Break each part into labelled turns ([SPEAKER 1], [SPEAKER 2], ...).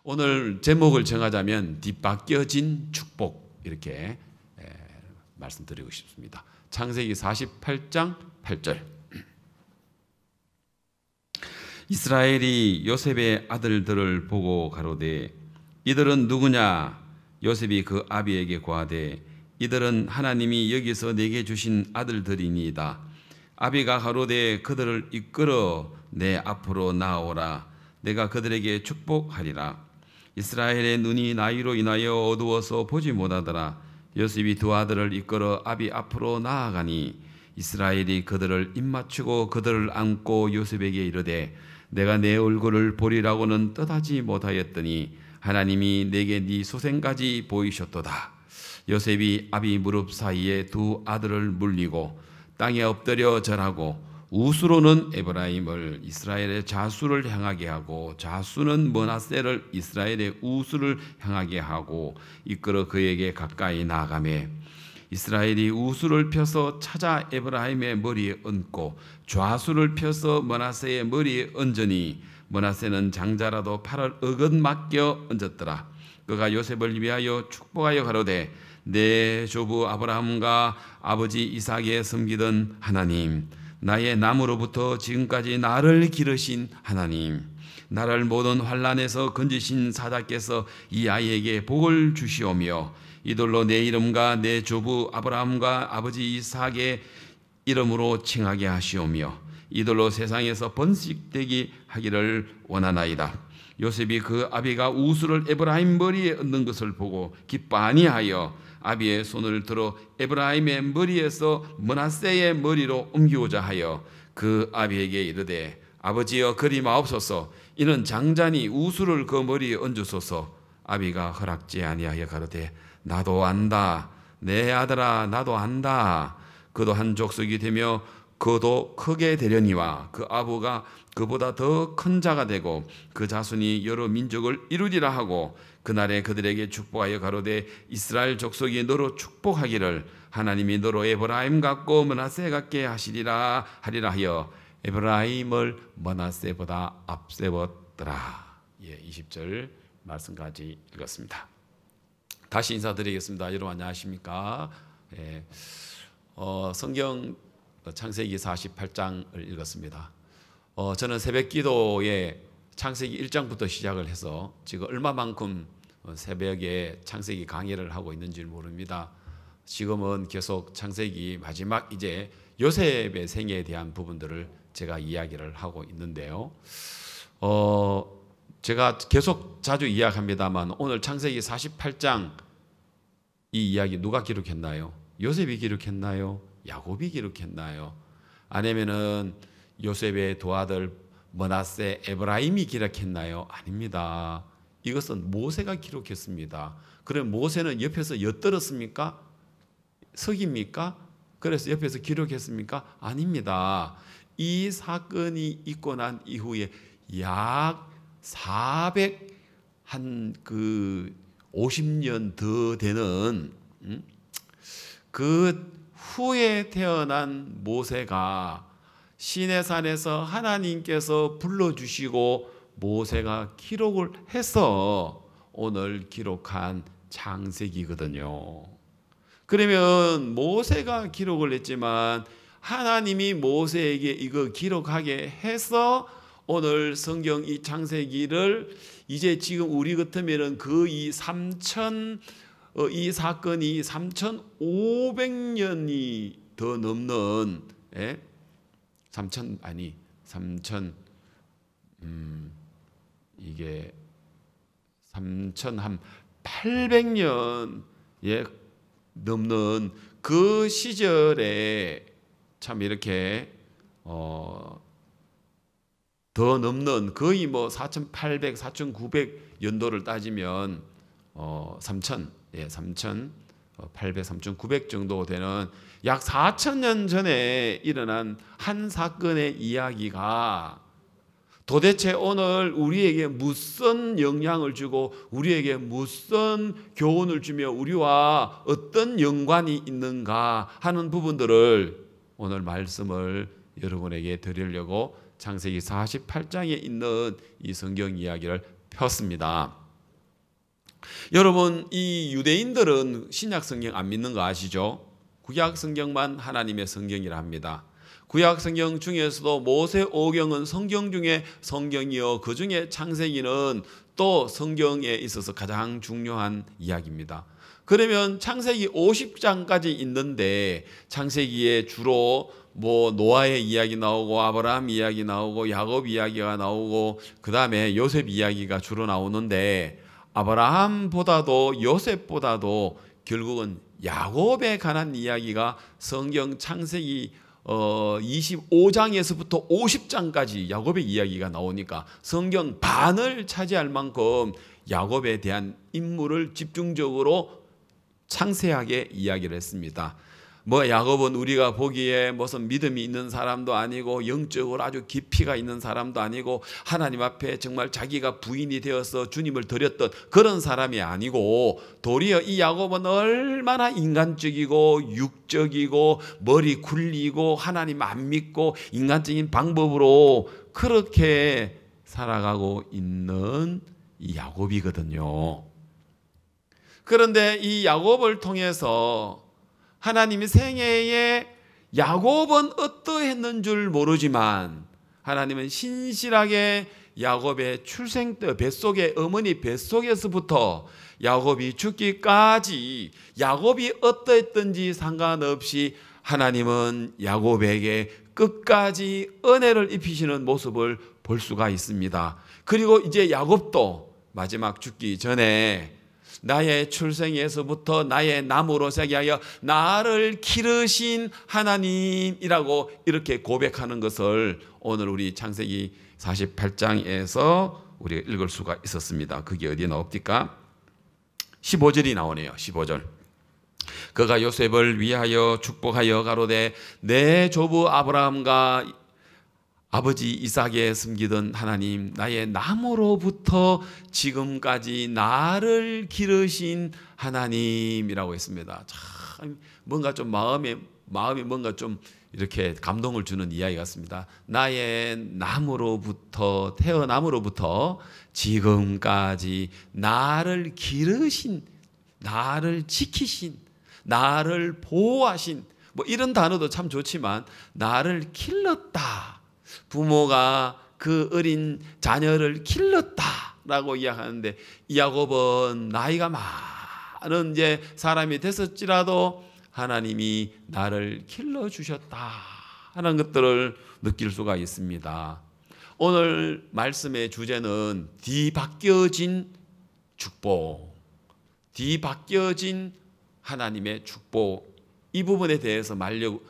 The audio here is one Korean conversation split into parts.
[SPEAKER 1] 오늘 제목을 정하자면 뒤바뀌어진 축복, 이렇게 말씀드리고 싶습니다. 창세기 48장 8절. 이스라엘이 요셉의 아들들을 보고 가로되 이들은 누구냐? 요셉이 그 아비에게 고하되 이들은 하나님이 여기서 내게 주신 아들들이니이다. 아비가 가로되 그들을 이끌어 내 앞으로 나오라. 내가 그들에게 축복하리라. 이스라엘의 눈이 나이로 인하여 어두워서 보지 못하더라. 요셉이 두 아들을 이끌어 아비 앞으로 나아가니 이스라엘이 그들을 입맞추고 그들을 안고 요셉에게 이르되 내가 내 얼굴을 보리라고는 뜻하지 못하였더니 하나님이 내게 네 소생까지 보이셨도다. 요셉이 아비 무릎 사이에 두 아들을 물리고 땅에 엎드려 절하고 우수로는 에브라임을 이스라엘의 자수를 향하게 하고 자수는 므낫세를 이스라엘의 우수를 향하게 하고 이끌어 그에게 가까이 나아가매 이스라엘이 우수를 펴서 찾아 에브라임의 머리에 얹고 좌수를 펴서 므낫세의 머리에 얹으니 므낫세는 장자라도 팔을 어긋맞겨 얹었더라. 그가 요셉을 위하여 축복하여 가로되 내 조부 아브라함과 아버지 이삭에 섬기던 하나님, 나의 남으로부터 지금까지 나를 기르신 하나님, 나를 모든 환난에서 건지신 사자께서 이 아이에게 복을 주시오며 이들로 내 이름과 내 조부 아브라함과 아버지 이삭의 이름으로 칭하게 하시오며 이들로 세상에서 번식되게 하기를 원하나이다. 요셉이 그 아비가 우수를 에브라임 머리에 얹는 것을 보고 기뻐 아니하여 아비의 손을 들어 에브라임의 머리에서 므낫세의 머리로 옮기고자 하여 그 아비에게 이르되 아버지여 그리 마옵소서. 이는 장자니 우수를 그 머리에 얹으소서. 아비가 허락지 아니하여 가로되 나도 안다. 내 아들아 나도 안다. 그도 한 족속이 되며 그도 크게 되려니와 그 아부가 그보다 더 큰 자가 되고 그 자손이 여러 민족을 이루리라 하고 그날에 그들에게 축복하여 가로되 이스라엘 족속이 너로 축복하기를 하나님이 너로 에브라임 같고 므낫세 같게 하시리라 하리라 하여 에브라임을 므낫세보다 앞세웠더라. 20절 말씀까지 읽었습니다. 다시 인사드리겠습니다. 여러분 안녕하십니까? 성경 창세기 48장을 읽었습니다. 저는 새벽 기도에 창세기 1장부터 시작을 해서 지금 얼마만큼 새벽에 창세기 강의를 하고 있는지 모릅니다. 지금은 계속 창세기 마지막 이제 요셉의 생애에 대한 부분들을 제가 이야기를 하고 있는데요. 제가 계속 자주 이야기합니다만 오늘 창세기 48장 이 이야기 누가 기록했나요? 요셉이 기록했나요? 야곱이 기록했나요? 아니면은 요셉의 두 아들 므낫세 에브라임이 기록했나요? 아닙니다. 이것은 모세가 기록했습니다. 그럼 모세는 옆에서 엿들었습니까? 석입니까? 그래서 옆에서 기록했습니까? 아닙니다. 이 사건이 있고 난 이후에 약 50년 더 되는 그 후에 태어난 모세가 시내산에서 하나님께서 불러주시고 모세가 기록을 해서 오늘 기록한 창세기거든요. 그러면 모세가 기록을 했지만 하나님이 모세에게 이거 기록하게 해서 오늘 성경 이 창세기를 이제 지금 우리 같으면은 이 사건이 3,500년이 더 넘는 3,800년에 넘는 그 시절에 참 이렇게 더 넘는 거의 4,800, 4,900연도를 따지면 3,800, 3,900 정도 되는 약 4,000년 전에 일어난 한 사건의 이야기가 도대체 오늘 우리에게 무슨 영향을 주고 우리에게 무슨 교훈을 주며 우리와 어떤 연관이 있는가 하는 부분들을 오늘 말씀을 여러분에게 드리려고 창세기 48장에 있는 이 성경 이야기를 폈습니다. 여러분, 이 유대인들은 신약 성경 안 믿는 거 아시죠? 구약 성경만 하나님의 성경이라 합니다. 구약 성경 중에서도 모세오경은 성경 중에 성경이요, 그 중에 창세기는 또 성경에 있어서 가장 중요한 이야기입니다. 그러면 창세기 50장까지 있는데 창세기에 주로 노아의 이야기 나오고 아브라함 이야기 나오고 야곱 이야기가 나오고 그 다음에 요셉 이야기가 주로 나오는데, 아브라함보다도 요셉보다도 결국은 야곱에 관한 이야기가 성경 창세기 25장에서부터 50장까지 야곱의 이야기가 나오니까 성경 반을 차지할 만큼 야곱에 대한 인물을 집중적으로 상세하게 이야기를 했습니다. 야곱은 우리가 보기에 무슨 믿음이 있는 사람도 아니고 영적으로 아주 깊이가 있는 사람도 아니고 하나님 앞에 정말 자기가 부인이 되어서 주님을 드렸던 그런 사람이 아니고, 도리어 이 야곱은 얼마나 인간적이고 육적이고 머리 굴리고 하나님 안 믿고 인간적인 방법으로 그렇게 살아가고 있는 이 야곱이거든요. 그런데 이 야곱을 통해서 하나님이 생애에 야곱은 어떠했는 줄 모르지만 하나님은 신실하게 야곱의 출생 때 뱃속에, 어머니 뱃속에서부터 야곱이 죽기까지 야곱이 어떠했든지 상관없이 하나님은 야곱에게 끝까지 은혜를 입히시는 모습을 볼 수가 있습니다. 그리고 이제 야곱도 마지막 죽기 전에 나의 출생에서부터 나의 남으로 새기하여 나를 기르신 하나님이라고 이렇게 고백하는 것을 오늘 우리 창세기 48장에서 우리가 읽을 수가 있었습니다. 그게 어디에 나옵니까? 15절이 나오네요. 15절. 그가 요셉을 위하여 축복하여 가로되 내 조부 아브라함과 아버지 이삭에 숨기던 하나님, 나의 남으로부터 지금까지 나를 기르신 하나님이라고 했습니다. 참 뭔가 좀 마음이 뭔가 좀 이렇게 감동을 주는 이야기 같습니다. 나의 남으로부터, 태어남으로부터 지금까지 나를 기르신, 나를 지키신, 나를 보호하신, 이런 단어도 참 좋지만 나를 길렀다. 부모가 그 어린 자녀를 길렀다라고 이야기하는데, 이 야곱은 나이가 많은 이제 사람이 됐을지라도 하나님이 나를 길러주셨다 하는 것들을 느낄 수가 있습니다. 오늘 말씀의 주제는 뒤바뀌어진 축복, 뒤바뀌어진 하나님의 축복, 이 부분에 대해서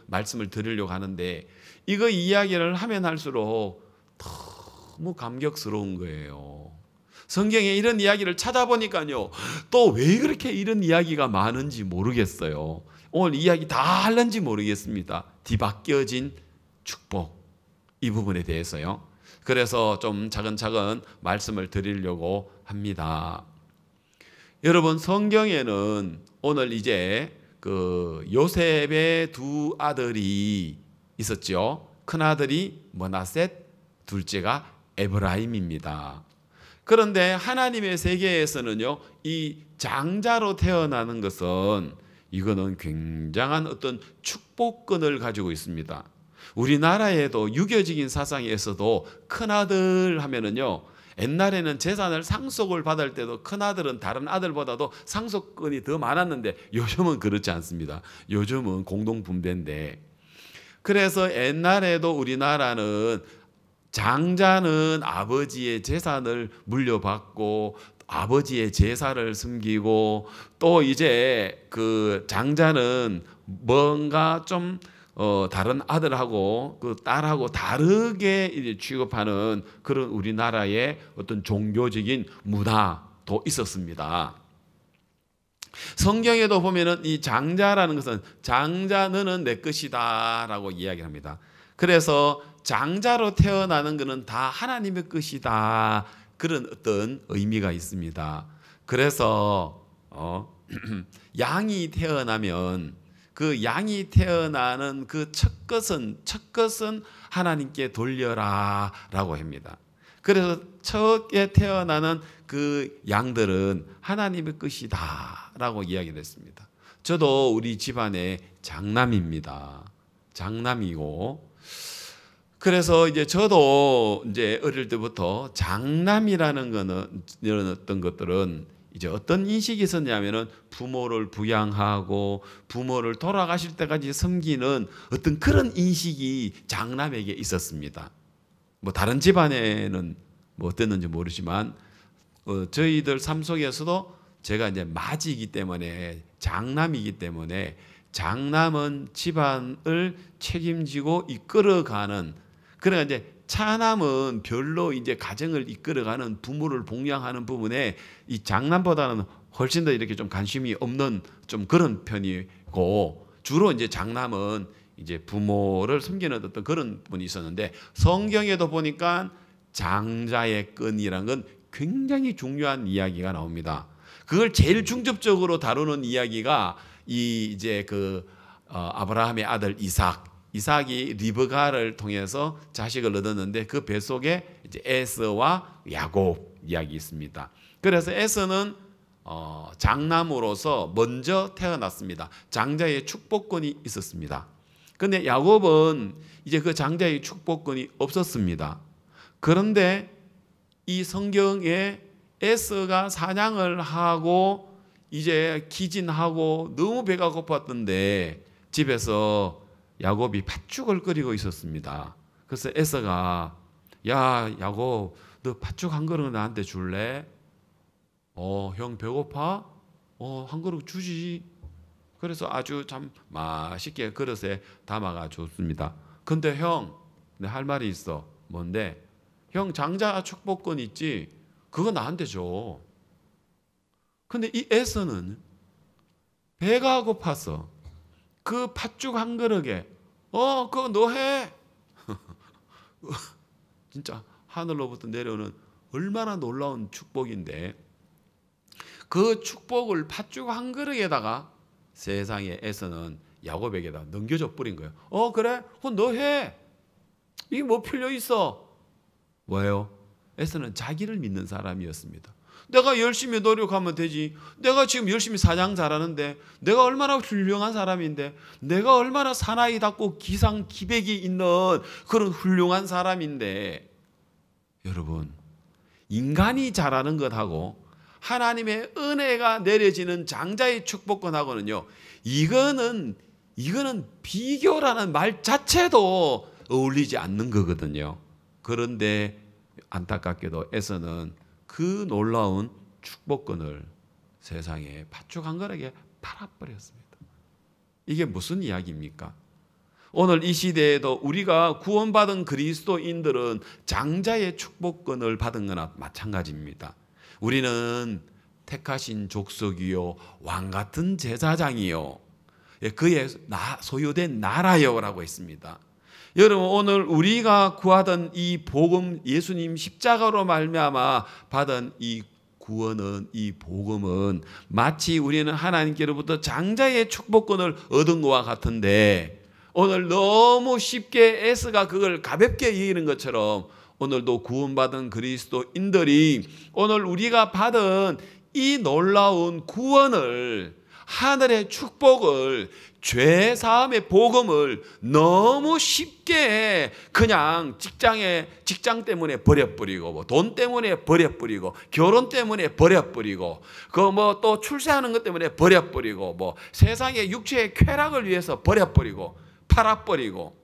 [SPEAKER 1] 말씀을 드리려고 하는데, 이거 이야기를 하면 할수록 너무 감격스러운 거예요. 성경에 이런 이야기를 찾아보니까요, 또 왜 그렇게 이런 이야기가 많은지 모르겠어요. 오늘 이야기 다 할는지 모르겠습니다. 뒤바뀌어진 축복, 이 부분에 대해서요. 그래서 좀 차근차근 말씀을 드리려고 합니다. 여러분, 성경에는 오늘 이제 그 요셉의 두 아들이 있었죠. 큰 아들이 므낫셋, 둘째가 에브라임입니다. 그런데 하나님의 세계에서는요, 이 장자로 태어나는 것은 이거는 굉장한 어떤 축복권을 가지고 있습니다. 우리나라에도 유교적인 사상에서도 큰 아들 하면은요, 옛날에는 재산을 상속을 받을 때도 큰 아들은 다른 아들보다도 상속권이 더 많았는데 요즘은 그렇지 않습니다. 요즘은 공동분배인데, 그래서 옛날에도 우리나라는 장자는 아버지의 재산을 물려받고 아버지의 제사를 섬기고, 또 이제 그 장자는 뭔가 좀 다른 아들하고 그 딸하고 다르게 이제 취급하는 그런 우리나라의 어떤 종교적인 문화도 있었습니다. 성경에도 보면은 이 장자라는 것은 장자 너는 내 것이다라고 이야기합니다. 그래서 장자로 태어나는 것은 다 하나님의 것이다, 그런 어떤 의미가 있습니다. 그래서 양이 태어나면 그 양이 태어나는 그 첫 것은 하나님께 돌려라라고 합니다. 그래서 첫에 태어나는 그 양들은 하나님의 것이다 라고 이야기했습니다. 저도 우리 집안의 장남입니다. 장남이고, 그래서 이제 저도 이제 어릴 때부터 장남이라는 거는, 이런 어떤 것들은 이제 어떤 인식이 있었냐면은 부모를 부양하고 부모를 돌아가실 때까지 섬기는 어떤 그런 인식이 장남에게 있었습니다. 뭐 다른 집안에는 뭐 어땠는지 모르지만 저희들 삶 속에서도 제가 이제 맏이기 때문에, 장남이기 때문에, 장남은 집안을 책임지고 이끌어가는, 그러니까 이제 차남은 별로 이제 가정을 이끌어가는, 부모를 봉양하는 부분에 이 장남보다는 훨씬 더 이렇게 좀 관심이 없는 좀 그런 편이고, 주로 이제 장남은 이제 부모를 섬기는 어떤 그런 분이 있었는데, 성경에도 보니까 장자의 끈이라는 건 굉장히 중요한 이야기가 나옵니다. 그걸 제일 중접적으로 다루는 이야기가 이제 아브라함의 아들 이삭이 리브가를 통해서 자식을 얻었는데, 그 뱃속에 이제 에서와 야곱 이야기 있습니다. 그래서 에서는 장남으로서 먼저 태어났습니다. 장자의 축복권이 있었습니다. 근데 야곱은 이제 그 장자의 축복권이 없었습니다. 그런데 이 성경에 에서가 사냥을 하고 이제 기진하고 너무 배가 고팠던데 집에서 야곱이 팥죽을 끓이고 있었습니다. 그래서 에서가, 야 야곱, 너 팥죽 한 그릇 나한테 줄래? 형 배고파? 한 그릇 주지. 그래서 아주 참 맛있게 그릇에 담아가 줬습니다. 근데 형, 내 할 말이 있어. 뭔데? 형 장자 축복권 있지? 그거 나한테 줘. 근데 이 에서는 배가 고파서 그 팥죽 한 그릇에 그거 너 해. 진짜 하늘로부터 내려오는 얼마나 놀라운 축복인데, 그 축복을 팥죽 한 그릇에다가 세상에 에서는 야곱에게다 넘겨줘 버린 거예요. 그래? 그건 너 해. 이게 뭐 필요 있어? 뭐예요? 에서는 자기를 믿는 사람이었습니다. 내가 열심히 노력하면 되지. 내가 지금 열심히 사냥 잘하는데, 내가 얼마나 훌륭한 사람인데, 내가 얼마나 사나이답고 기상 기백이 있는 그런 훌륭한 사람인데, 여러분, 인간이 잘하는 것하고 하나님의 은혜가 내려지는 장자의 축복권하고는요, 이거는 비교라는 말 자체도 어울리지 않는 거거든요. 그런데 안타깝게도 에서는 그 놀라운 축복권을 세상에 팥죽 한 그릇에 팔아버렸습니다. 이게 무슨 이야기입니까? 오늘 이 시대에도 우리가 구원받은 그리스도인들은 장자의 축복권을 받은 거나 마찬가지입니다. 우리는 택하신 족속이요 왕 같은 제사장이요 그의 소유된 나라요라고 했습니다. 여러분, 오늘 우리가 구하던 이 복음, 예수님 십자가로 말미암아 받은 이 구원은, 이 복음은 마치 우리는 하나님께로부터 장자의 축복권을 얻은 것과 같은데, 오늘 너무 쉽게 에스가 그걸 가볍게 여기는 것처럼 오늘도 구원받은 그리스도인들이 오늘 우리가 받은 이 놀라운 구원을, 하늘의 축복을, 죄 사함의 복음을 너무 쉽게 그냥 직장 때문에 버려버리고, 뭐 돈 때문에 버려버리고, 결혼 때문에 버려버리고, 또 출세하는 것 때문에 버려버리고, 뭐 세상의 육체의 쾌락을 위해서 버려버리고 팔아버리고.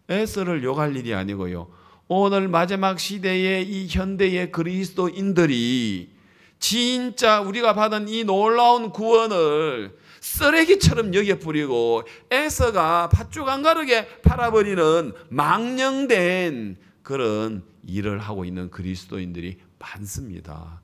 [SPEAKER 1] 에스를 욕할 일이 아니고요, 오늘 마지막 시대의 이 현대의 그리스도인들이 진짜 우리가 받은 이 놀라운 구원을 쓰레기처럼 여겨버리고 에서가 팥죽 한 그릇에 팔아버리는 망령된 그런 일을 하고 있는 그리스도인들이 많습니다.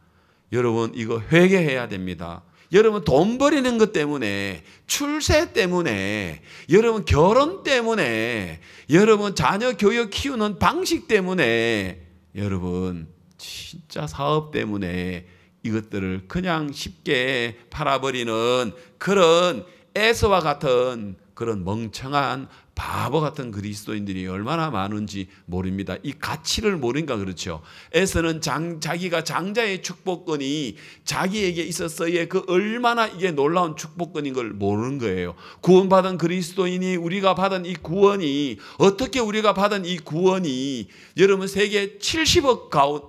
[SPEAKER 1] 여러분, 이거 회개해야 됩니다. 여러분, 돈 버리는 것 때문에, 출세 때문에, 여러분 결혼 때문에, 여러분 자녀 교육 키우는 방식 때문에, 여러분 진짜 사업 때문에 이것들을 그냥 쉽게 팔아버리는 그런 에서와 같은 그런 멍청한 바보 같은 그리스도인들이 얼마나 많은지 모릅니다. 이 가치를 모르니까 그렇죠. 에서는 자기가 장자의 축복권이 자기에게 있었어야 그 얼마나 이게 놀라운 축복권인 걸 모르는 거예요. 구원받은 그리스도인이 우리가 받은 이 구원이 어떻게 우리가 받은 이 구원이 여러분 세계 70억 가운데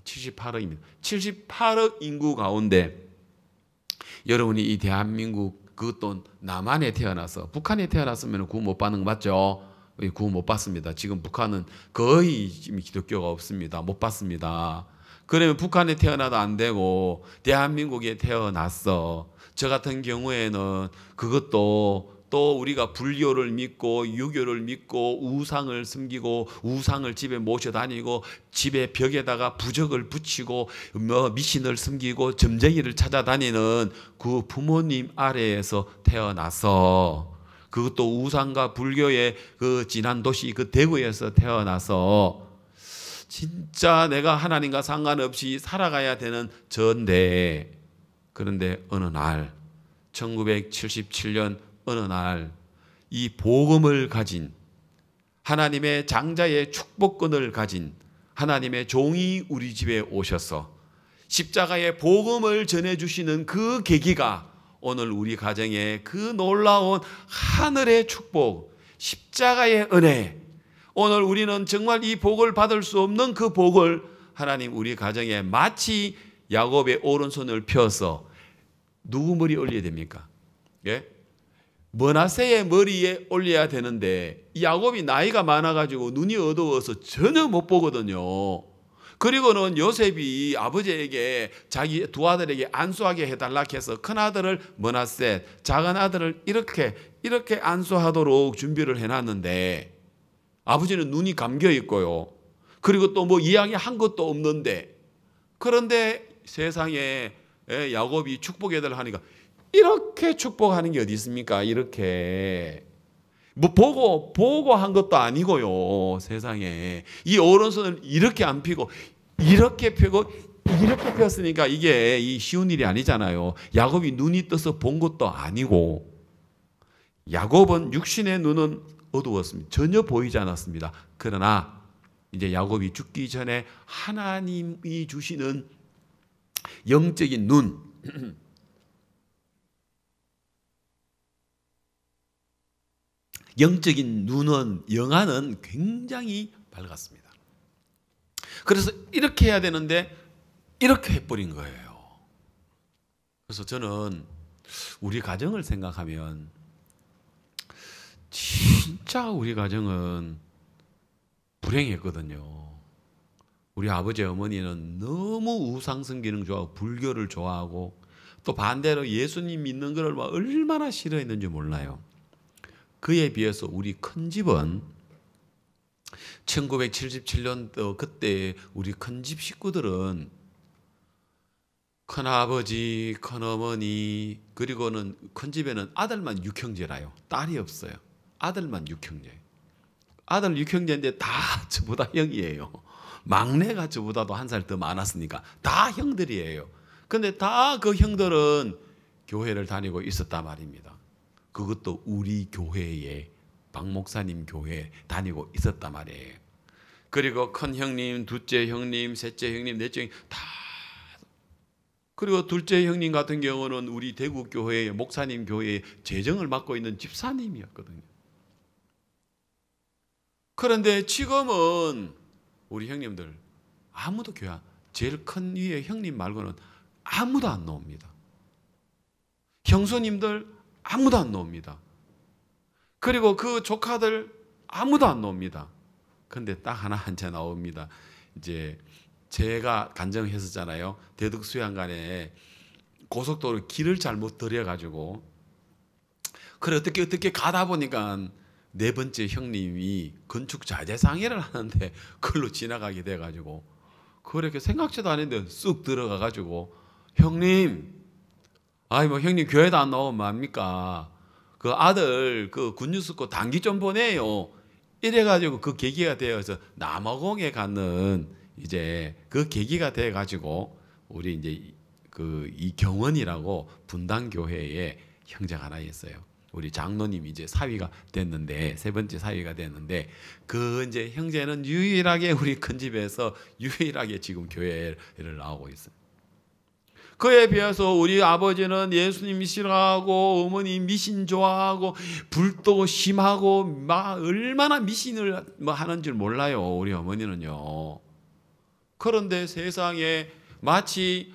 [SPEAKER 1] 78억입니다. 78억 인구 가운데 여러분이 이 대한민국 그것도 남한에 태어나서 북한에 태어났으면 구원 못 받는 거 맞죠? 구원 못 받습니다. 지금 북한은 거의 지금 기독교가 없습니다. 못 받습니다. 그러면 북한에 태어나도 안 되고 대한민국에 태어났어. 저 같은 경우에는 그것도 또 우리가 불교를 믿고 유교를 믿고 우상을 섬기고 우상을 집에 모셔 다니고 집에 벽에다가 부적을 붙이고 미신을 섬기고 점쟁이를 찾아다니는 그 부모님 아래에서 태어나서 그것도 우상과 불교의 그 진한 도시 그 대구에서 태어나서 진짜 내가 하나님과 상관없이 살아가야 되는 전데 그런데 어느 날 1977년 어느 날 이 복음을 가진 하나님의 장자의 축복권을 가진 하나님의 종이 우리 집에 오셔서 십자가의 복음을 전해주시는 그 계기가 오늘 우리 가정에 그 놀라운 하늘의 축복, 십자가의 은혜, 오늘 우리는 정말 이 복을 받을 수 없는 그 복을 하나님 우리 가정에 마치 야곱의 오른손을 펴서 누구 머리에 올려야 됩니까? 예? 머나세의 머리에 올려야 되는데 야곱이 나이가 많아가지고 눈이 어두워서 전혀 못 보거든요. 그리고는 요셉이 아버지에게 자기 두 아들에게 안수하게 해달라 해서 큰 아들을 머나세, 작은 아들을 이렇게 안수하도록 준비를 해놨는데 아버지는 눈이 감겨 있고요. 그리고 또 뭐 이야기한 것도 없는데 그런데 세상에 야곱이 축복해달라 하니까 이렇게 축복하는 게 어디 있습니까? 이렇게 뭐 보고 한 것도 아니고요. 세상에 이 오른손을 이렇게 안 펴고 이렇게 펴고 이렇게 폈으니까 이게 이 쉬운 일이 아니잖아요. 야곱이 눈이 떠서 본 것도 아니고 야곱은 육신의 눈은 어두웠습니다. 전혀 보이지 않았습니다. 그러나 이제 야곱이 죽기 전에 하나님이 주시는 영적인 눈 영적인 눈은 영안은 굉장히 밝았습니다. 그래서 이렇게 해야 되는데 이렇게 해버린 거예요. 그래서 저는 우리 가정을 생각하면 진짜 우리 가정은 불행했거든요. 우리 아버지 어머니는 너무 우상 섬기는 좋아하고 불교를 좋아하고 또 반대로 예수님 믿는 걸 얼마나 싫어했는지 몰라요. 그에 비해서 우리 큰 집은 1977년도 그때 우리 큰 집 식구들은 큰아버지, 큰어머니 그리고는 큰 집에는 아들만 6형제라요. 딸이 없어요. 아들만 6형제. 아들 6형제인데 다 저보다 형이에요. 막내가 저보다도 한 살 더 많았으니까 다 형들이에요. 근데 다 그 형들은 교회를 다니고 있었단 말입니다. 그것도 우리 교회에 박 목사님 교회에 다니고 있었단 말이에요. 그리고 큰 형님, 둘째 형님, 셋째 형님, 넷째 형님 다 그리고 둘째 형님 같은 경우는 우리 대구 교회의 목사님 교회의 재정을 맡고 있는 집사님이었거든요. 그런데 지금은 우리 형님들 아무도 교회 제일 큰 위에 형님 말고는 아무도 안 나옵니다. 형수님들 아무도 안 나옵니다. 그리고 그 조카들 아무도 안 나옵니다. 근데 딱 하나 한채 나옵니다. 이제 제가 간정했었잖아요. 대덕수양간에 고속도로 길을 잘못 들여가지고 그래 어떻게 가다 보니까 네 번째 형님이 건축 자재상해를 하는데 그걸로 지나가게 돼가지고 그렇게 생각지도 않았는데 쑥 들어가가지고 형님 아이 뭐 형님 교회도 안 나오면 뭐합니까? 그 아들 그 군뉴스코 단기 좀 보내요. 이래가지고 그 계기가 되어서 남아공에 가는 이제 그 계기가 돼가지고 우리 이제 그 이경원이라고 분당교회에 형제가 하나 있어요.
[SPEAKER 2] 우리 장로님이 이제 사위가 됐는데, 세 번째 사위가 됐는데, 그 이제 형제는 유일하게 우리 큰 집에서 유일하게 지금 교회를 나오고 있어요. 그에 비해서 우리 아버지는 예수님 싫어하고 어머니 미신 좋아하고 불도 심하고 막 얼마나 미신을 뭐 하는 줄 몰라요. 우리 어머니는요. 그런데 세상에 마치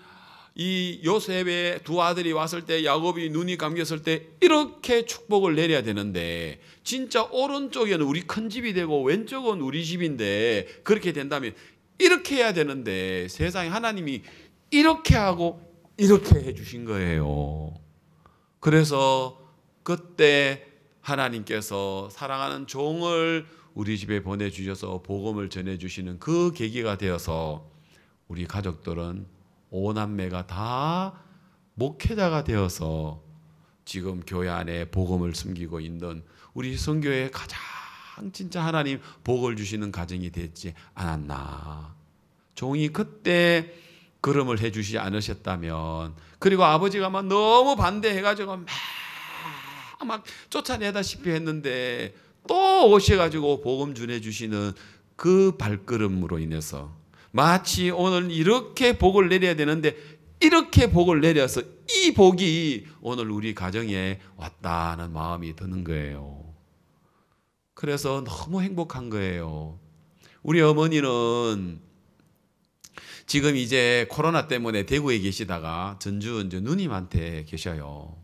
[SPEAKER 2] 이 요셉의 두 아들이 왔을 때, 야곱이 눈이 감겼을 때 이렇게 축복을 내려야 되는데, 진짜 오른쪽에는 우리 큰 집이 되고 왼쪽은 우리 집인데, 그렇게 된다면 이렇게 해야 되는데 세상에 하나님이 이렇게 하고 이렇게 해주신 거예요. 그래서 그때 하나님께서 사랑하는 종을 우리 집에 보내주셔서 복음을 전해주시는 그 계기가 되어서 우리 가족들은 5남매가 다 목회자가 되어서 지금 교회 안에 복음을 숨기고 있는 우리 선교회의 가장 진짜 하나님 복을 주시는 가정이 됐지 않았나. 종이 그때 걸음을 해주시지 않으셨다면, 그리고 아버지가 막 너무 반대해가지고 막 쫓아내다시피 했는데 또 오셔가지고 복음 전해주시는 그 발걸음으로 인해서 마치 오늘 이렇게 복을 내려야 되는데 이렇게 복을 내려서 이 복이 오늘 우리 가정에 왔다는 마음이 드는 거예요. 그래서 너무 행복한 거예요. 우리 어머니는 지금 이제 코로나 때문에 대구에 계시다가 전주 이제 누님한테 계셔요.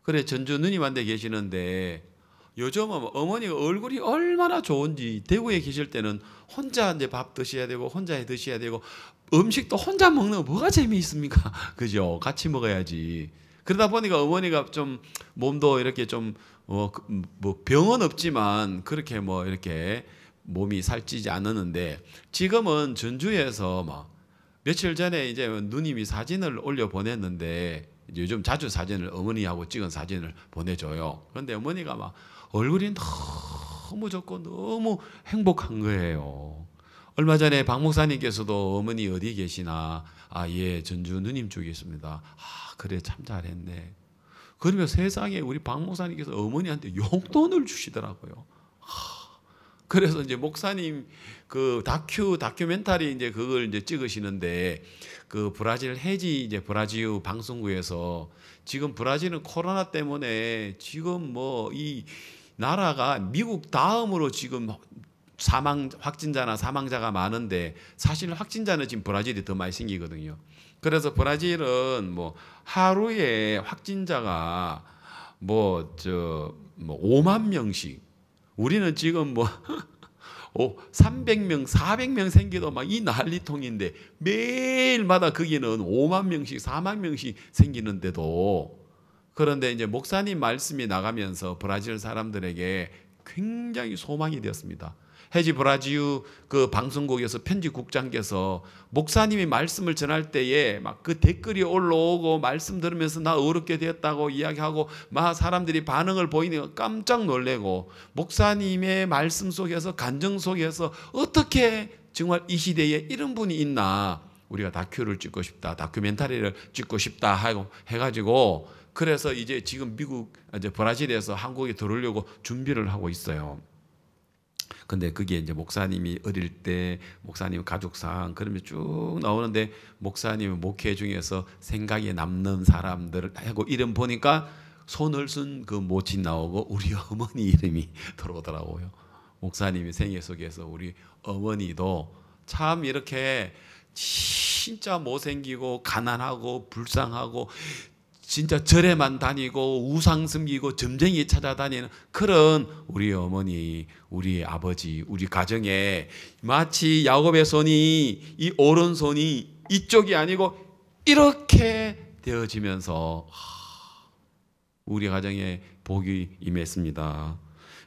[SPEAKER 2] 그래, 전주 누님한테 계시는데 요즘은 어머니가 얼굴이 얼마나 좋은지, 대구에 계실 때는 혼자 이제 밥 드셔야 되고 혼자 해 드셔야 되고 음식도 혼자 먹는 거 뭐가 재미있습니까? 그죠? 같이 먹어야지. 그러다 보니까 어머니가 좀 몸도 이렇게 좀 뭐 병은 없지만 그렇게 뭐 이렇게 몸이 살찌지 않았는데, 지금은 전주에서 막 며칠 전에 이제 누님이 사진을 올려 보냈는데, 요즘 자주 사진을 어머니하고 찍은 사진을 보내줘요. 그런데 어머니가 막 얼굴이 너무 좋고 너무 행복한 거예요. 얼마 전에 박 목사님께서도 어머니 어디 계시나, 예, 전주 누님 쪽에 있습니다. 그래, 참 잘했네. 그러면 세상에 우리 박 목사님께서 어머니한테 용돈을 주시더라고요. 그래서 이제 목사님 그 다큐멘터리 이제 그걸 이제 찍으시는데, 그 브라질 해지 이제 브라질 방송국에서 지금 브라질은 코로나 때문에 지금 뭐 이 나라가 미국 다음으로 지금 확진자나 사망자가 많은데, 사실 확진자는 지금 브라질이 더 많이 생기거든요. 그래서 브라질은 뭐 하루에 확진자가 5만 명씩, 우리는 지금 300명, 400명 생기도 막 이 난리통인데, 매일마다 거기는 5만 명씩, 4만 명씩 생기는데도, 그런데 이제 목사님 말씀이 나가면서 브라질 사람들에게 굉장히 소망이 되었습니다. 해지 브라질 그 방송국에서 편집국장께서 목사님이 말씀을 전할 때에 막 그 댓글이 올라오고 말씀 들으면서 나 어렵게 되었다고 이야기하고 막 사람들이 반응을 보이니까 깜짝 놀래고, 목사님의 말씀 속에서 간증 속에서 어떻게 정말 이 시대에 이런 분이 있나, 우리가 다큐를 찍고 싶다, 다큐멘터리를 찍고 싶다 하고 해가지고, 그래서 이제 지금 이제 브라질에서 한국에 들어오려고 준비를 하고 있어요. 근데 그게 이제 목사님이 어릴 때 목사님 가족상 그러면 쭉 나오는데, 목사님 목회 중에서 생각에 남는 사람들 하고 이름 보니까 손을 쓴 그 모친 나오고 우리 어머니 이름이 들어오더라고요. 목사님이 생애 속에서 우리 어머니도 참 이렇게 진짜 못생기고 가난하고 불쌍하고 진짜 절에만 다니고 우상 섬기고 점쟁이 찾아다니는 그런 우리 어머니, 우리 아버지, 우리 가정에 마치 야곱의 손이, 이 오른손이 이쪽이 아니고 이렇게 되어지면서 우리 가정에 복이 임했습니다.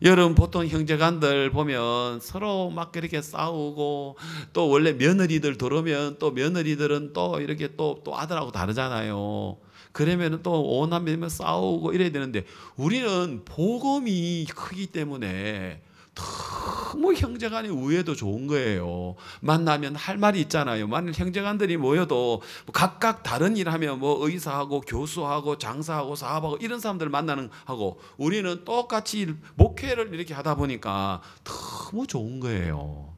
[SPEAKER 2] 여러분, 보통 형제간들 보면 서로 막 그렇게 싸우고, 또 원래 며느리들 들어오면 또 며느리들은 또 이렇게 또 아들하고 다르잖아요. 그러면 또 오남매면 싸우고 이래야 되는데, 우리는 복음이 크기 때문에 더 너무 형제간의 우애도 좋은 거예요. 만나면 할 말이 있잖아요. 만일 형제간들이 모여도 각각 다른 일 하면 뭐 의사하고 교수하고 장사하고 사업하고 이런 사람들 만나는 하고 우리는 똑같이 목회를 이렇게 하다 보니까 너무 좋은 거예요.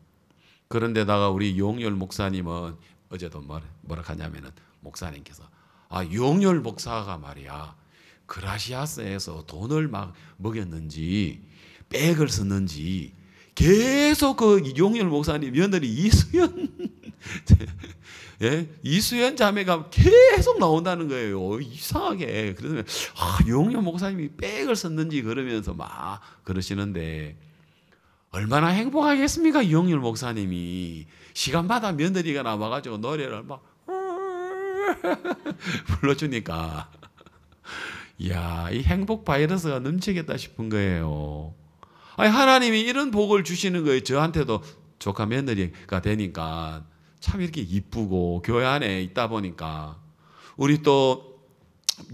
[SPEAKER 2] 그런데다가 우리 유홍열 목사님은 어제도 뭐라 하냐면은 목사님께서 유홍열 목사가 말이야 그라시아스에서 돈을 막 먹였는지 백을 썼는지 계속 그 유홍열 목사님 며느리 이수연 예? 이수연 자매가 계속 나온다는 거예요. 이상하게. 그래서 유홍열 목사님이 백을 썼는지 그러면서 막 그러시는데 얼마나 행복하겠습니까? 유홍열 목사님이 시간마다 며느리가 나와가지고 노래를 막 불러주니까 이야, 이 행복 바이러스가 넘치겠다 싶은 거예요. 아니, 하나님이 이런 복을 주시는 거예요. 저한테도 조카 며느리가 되니까 참 이렇게 이쁘고 교회 안에 있다 보니까 우리 또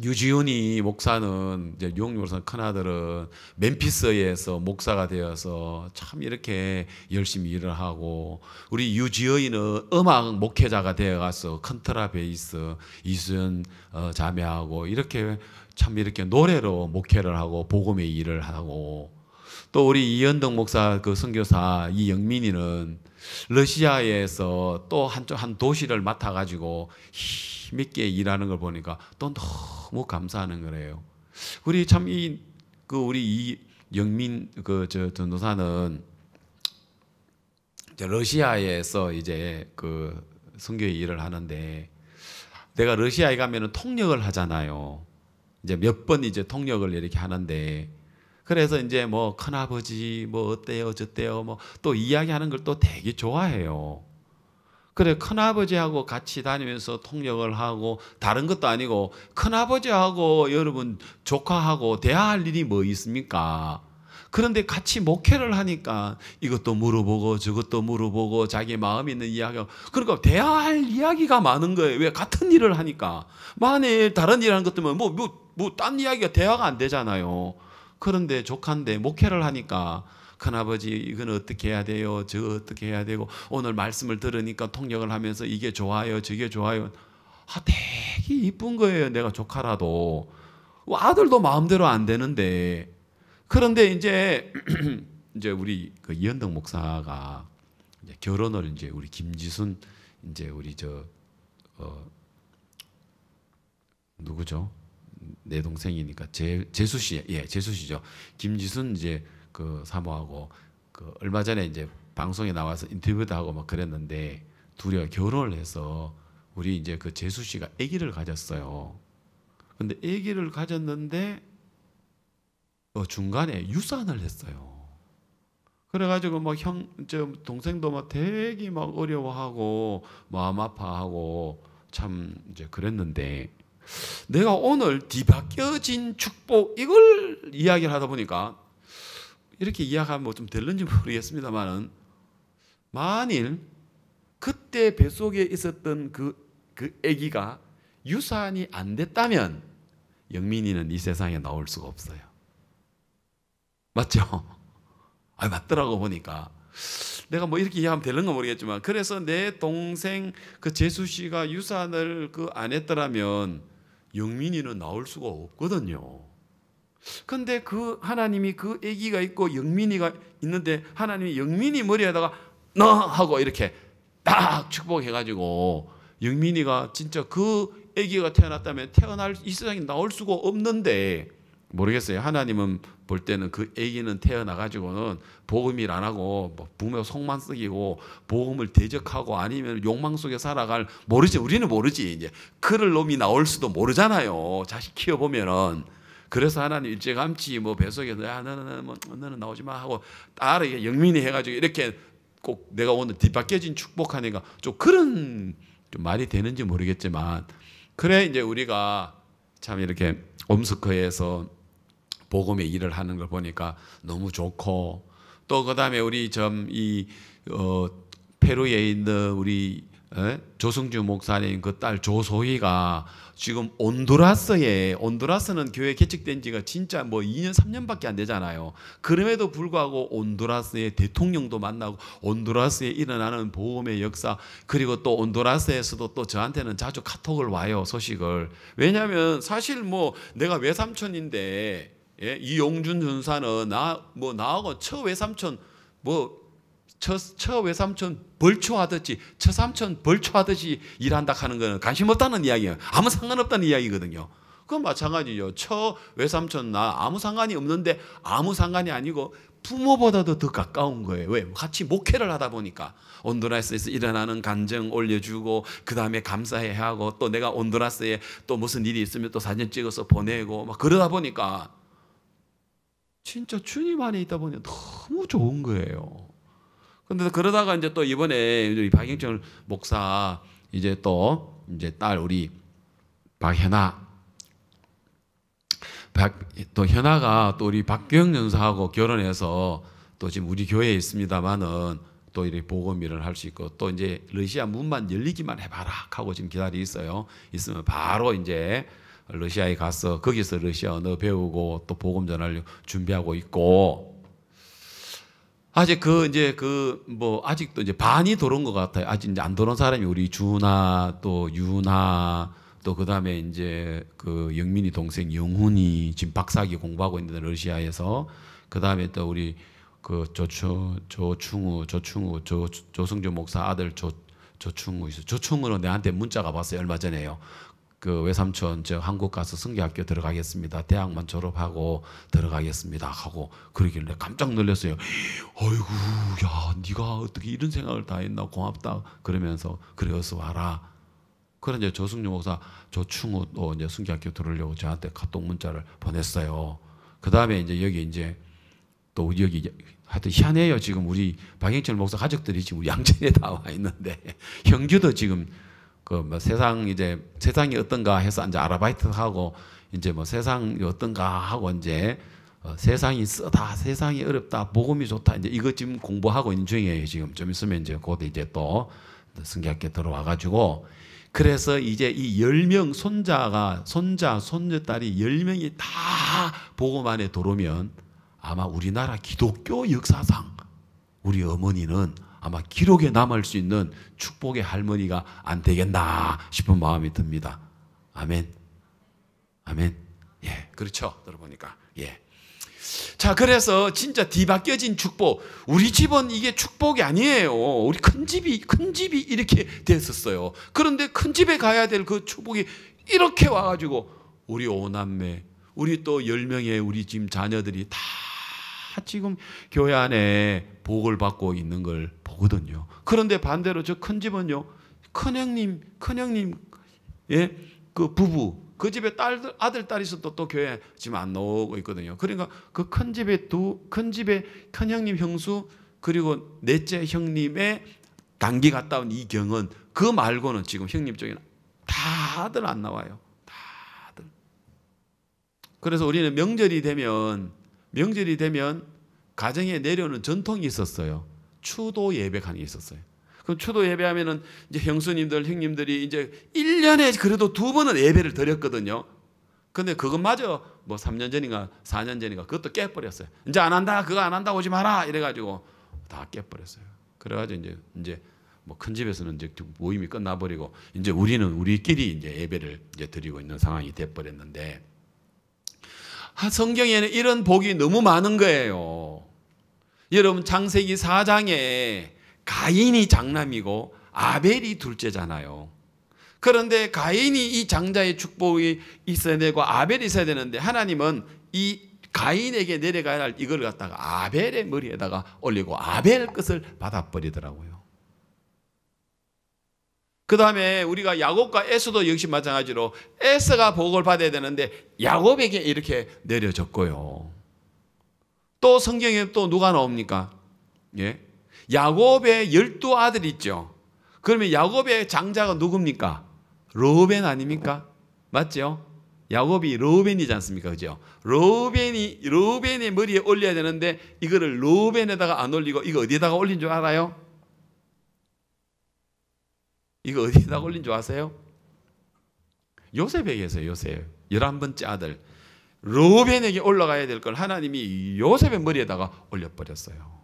[SPEAKER 2] 유지훈이 목사는 이제 유홍열 목사 큰아들은 멤피스에서 목사가 되어서 참 이렇게 열심히 일을 하고 우리 유지어이는 음악 목회자가 되어가서 컨트라베이스 이수연 자매하고 이렇게 참 이렇게 노래로 목회를 하고 복음의 일을 하고 또 우리 이현덕 목사 그 선교사 이영민이는 러시아에서 또 한 도시를 맡아가지고 힘있게 일하는 걸 보니까 또 너무 감사하는 거래요. 우리 참 우리 이영민 저 전도사는 러시아에서 이제 그 선교의 일을 하는데 내가 러시아에 가면은 통역을 하잖아요. 이제 몇 번 이제 통역을 이렇게 하는데 그래서 이제 뭐 큰아버지 뭐 어때요 저때요 뭐 또 이야기하는 걸 또 되게 좋아해요. 그래 큰아버지하고 같이 다니면서 통역을 하고 다른 것도 아니고 큰아버지하고 여러분 조카하고 대화할 일이 뭐 있습니까? 그런데 같이 목회를 하니까 이것도 물어보고 저것도 물어보고 자기 마음에 있는 이야기하고 그러니까 대화할 이야기가 많은 거예요. 왜? 같은 일을 하니까. 만일 다른 일 하는 것 때문에 딴 이야기가 대화가 안 되잖아요. 그런데 조카인데 목회를 하니까 큰아버지 이건 어떻게 해야 돼요? 저거 어떻게 해야 되고 오늘 말씀을 들으니까 통역을 하면서 이게 좋아요 저게 좋아요. 되게 이쁜 거예요. 내가 조카라도. 아들도 마음대로 안 되는데 그런데 이제 우리 그 이현덕 목사가 이제 결혼을 이제 우리 김지순 이제 우리 누구죠? 내 동생이니까 재수 씨, 예, 재수 씨죠. 김지순 이제 그 사모하고 그 얼마 전에 이제 방송에 나와서 인터뷰도 하고 막 그랬는데 둘이가 결혼을 해서 우리 이제 그 재수 씨가 아기를 가졌어요. 근데 아기를 가졌는데 중간에 유산을 했어요. 그래가지고 뭐 동생도 막 되게 막 어려워하고 마음 아파하고 참 이제 그랬는데 내가 오늘 뒤바뀌어진 축복 이걸 이야기를 하다 보니까 이렇게 이야기하면 뭐 좀 될는지 모르겠습니다만은 만일 그때 뱃속에 있었던 그 아기가 유산이 안 됐다면 영민이는 이 세상에 나올 수가 없어요. 맞죠? 맞더라고 보니까. 내가 뭐 이렇게 이해하면 되는 건 모르겠지만 그래서 내 동생 그 재수 씨가 유산을 안 했더라면 영민이는 나올 수가 없거든요. 근데 그 하나님이 그 아기가 있고 영민이가 있는데 하나님이 영민이 머리에다가 너 하고 이렇게 딱 축복해가지고 영민이가 진짜 그 아기가 태어났다면 이 세상에 나올 수가 없는데 모르겠어요. 하나님은 볼 때는 그 아기는 태어나가지고는 복음일 안 하고 뭐 부모 속만 썩이고 복음을 대적하고 아니면 욕망 속에 살아갈 모르지. 우리는 모르지. 이제 그럴 놈이 나올 수도 모르잖아요. 자식 키워보면은. 그래서 하나님 일찌감치 뭐 뱃속에서 너는 나오지 마 하고 딸에게 영민이 해가지고 이렇게 꼭 내가 오늘 뒤바뀌어진 축복하니까 좀 그런 좀 말이 되는지 모르겠지만 그래 이제 우리가 참 이렇게 옴스크에서 복음의 일을 하는 걸 보니까 너무 좋고 또 그다음에 우리 페루에 있는 우리 조승주 목사님 그 딸 조소희가 지금 온두라스는 교회 개척된 지가 진짜 뭐 2년 3년밖에 안 되잖아요. 그럼에도 불구하고 온두라스의 대통령도 만나고 온두라스에 일어나는 복음의 역사, 그리고 또 온두라스에서도 또 저한테는 자주 카톡을 와요, 소식을. 왜냐하면 사실 뭐 내가 외삼촌인데, 예? 이용준 전사는 나하고 처외삼촌 처외삼촌 벌초하듯이, 처삼촌 벌초하듯이 일한다 하는 거는 관심 없다는 이야기예요. 아무 상관없다는 이야기거든요. 그건 마찬가지죠. 처외삼촌 나 아무 상관이 없는데, 아무 상관이 아니고 부모보다도 더 가까운 거예요. 왜? 같이 목회를 하다 보니까 온두라스에서 일어나는 간증 올려주고, 그 다음에 감사해 하고, 또 내가 온두라스에 또 무슨 일이 있으면 또 사진 찍어서 보내고 막 그러다 보니까 진짜 주님 안에 있다 보니 너무 좋은 거예요. 근데 그러다가 이제 또 이번에 우리 박영철 목사 이제 딸 우리 박현아, 또 현아가 또 우리 박규영 연사하고 결혼해서 또 지금 우리 교회에 있습니다만은 또 이렇게 복음 일을 할 수 있고, 또 이제 러시아 문만 열리기만 해봐라 하고 지금 기다리고 있어요. 있으면 바로 이제 러시아에 가서 거기서 러시아 언어 배우고 또 복음 전하려고 준비하고 있고, 아직 아직도 이제 반이 돌은 것 같아요. 아직 이제 안 돌은 사람이 우리 준아, 또 유나, 또 그다음에 이제 그 영민이 동생 영훈이 지금 박사학위 공부하고 있는데 러시아에서, 그다음에 또 우리 그 조승주 목사 아들 조충우 있어. 조충우로 내한테 문자가 왔어요, 얼마 전에요. 그 외삼촌 저 한국 가서 성교학교 들어가겠습니다. 대학만 졸업하고 들어가겠습니다 하고 그러길래 깜짝 놀랐어요. 어이구, 야, 네가 어떻게 이런 생각을 다 했나, 고맙다 그러면서, 그래 어서 와라. 그래 이제 조승주 목사 조충우도 이제 성교학교 들으려고 저한테 카톡 문자를 보냈어요. 그 다음에 이제 여기 이제 또 여기 하여튼 희한해요. 지금 우리 박영철 목사 가족들이 지금 양천에 다 와 있는데, 형규도 지금 세상이 어떤가 해서 이제 아르바이트 하고, 이제 뭐 세상이 어떤가 하고 이제 세상이 쓰다, 세상이 어렵다, 복음이 좋다, 이제 이거 지금 공부하고 있는 중이에요. 지금 좀 있으면 이제 곧 이제 또 성경학교 들어와가지고, 그래서 이제 이 10명 손자, 손녀딸이 10명이 다 복음 안에 들어오면 아마 우리나라 기독교 역사상 우리 어머니는 아마 기록에 남을 수 있는 축복의 할머니가 안 되겠나 싶은 마음이 듭니다. 아멘. 아멘. 예, 그렇죠. 들어보니까. 예. 자, 그래서 진짜 뒤바뀌어진 축복. 우리 집은 이게 축복이 아니에요. 우리 큰 집이 이렇게 됐었어요. 그런데 큰 집에 가야 될 그 축복이 이렇게 와가지고 우리 오남매, 우리 또 10명의 우리 지금 자녀들이 다 지금 교회 안에 복을 받고 있는 걸 보거든요. 그런데 반대로 저 큰 집은요, 큰형님, 예, 그 부부, 그 집에 아들, 딸이 있어도 또 교회 지금 안 나오고 있거든요. 그러니까 그 큰 집에 큰형님 형수, 그리고 넷째 형님의 단기 갔다 온 이경은, 그 말고는 지금 형님 쪽에는 다들 안 나와요. 다들. 그래서 우리는 명절이 되면 가정에 내려오는 전통이 있었어요. 추도 예배하는 게 있었어요. 그럼 추도 예배하면은 이제 형수님들, 형님들이 이제 1년에 그래도 2번은 예배를 드렸거든요. 근데 그것마저 뭐 3년 전인가 4년 전인가 그것도 깨버렸어요. 이제 안 한다, 그거 안 한다, 오지 마라 이래가지고 다 깨버렸어요. 그래가지고 이제 뭐 큰 집에서는 이제 모임이 끝나버리고 이제 우리는 우리끼리 이제 예배를 이제 드리고 있는 상황이 돼버렸는데, 성경에는 이런 복이 너무 많은 거예요. 여러분, 창세기 4장에 가인이 장남이고 아벨이 둘째잖아요. 그런데 가인이 이 장자의 축복이 있어야 되고 아벨이 있어야 되는데, 하나님은 이 가인에게 내려가야 할 이걸 갖다가 아벨의 머리에다가 올리고 아벨 것을 받아버리더라고요. 그 다음에 우리가 야곱과 에서도 역시 마찬가지로 에서가 복을 받아야 되는데 야곱에게 이렇게 내려졌고요. 또 성경에 또 누가 나옵니까? 예? 야곱의 12아들 있죠. 그러면 야곱의 장자가 누굽니까? 르우벤 아닙니까? 맞죠? 야곱이 르우벤이지 않습니까? 그죠? 르우벤의 머리에 올려야 되는데 이거를 르우벤에다가 안 올리고 이거 어디에다가 올린 줄 알아요? 이거 어디에다 올린 줄 아세요? 요셉에게 했어요. 요셉 11번째 아들 르우벤에게 올라가야 될 걸 하나님이 요셉의 머리에다가 올려버렸어요.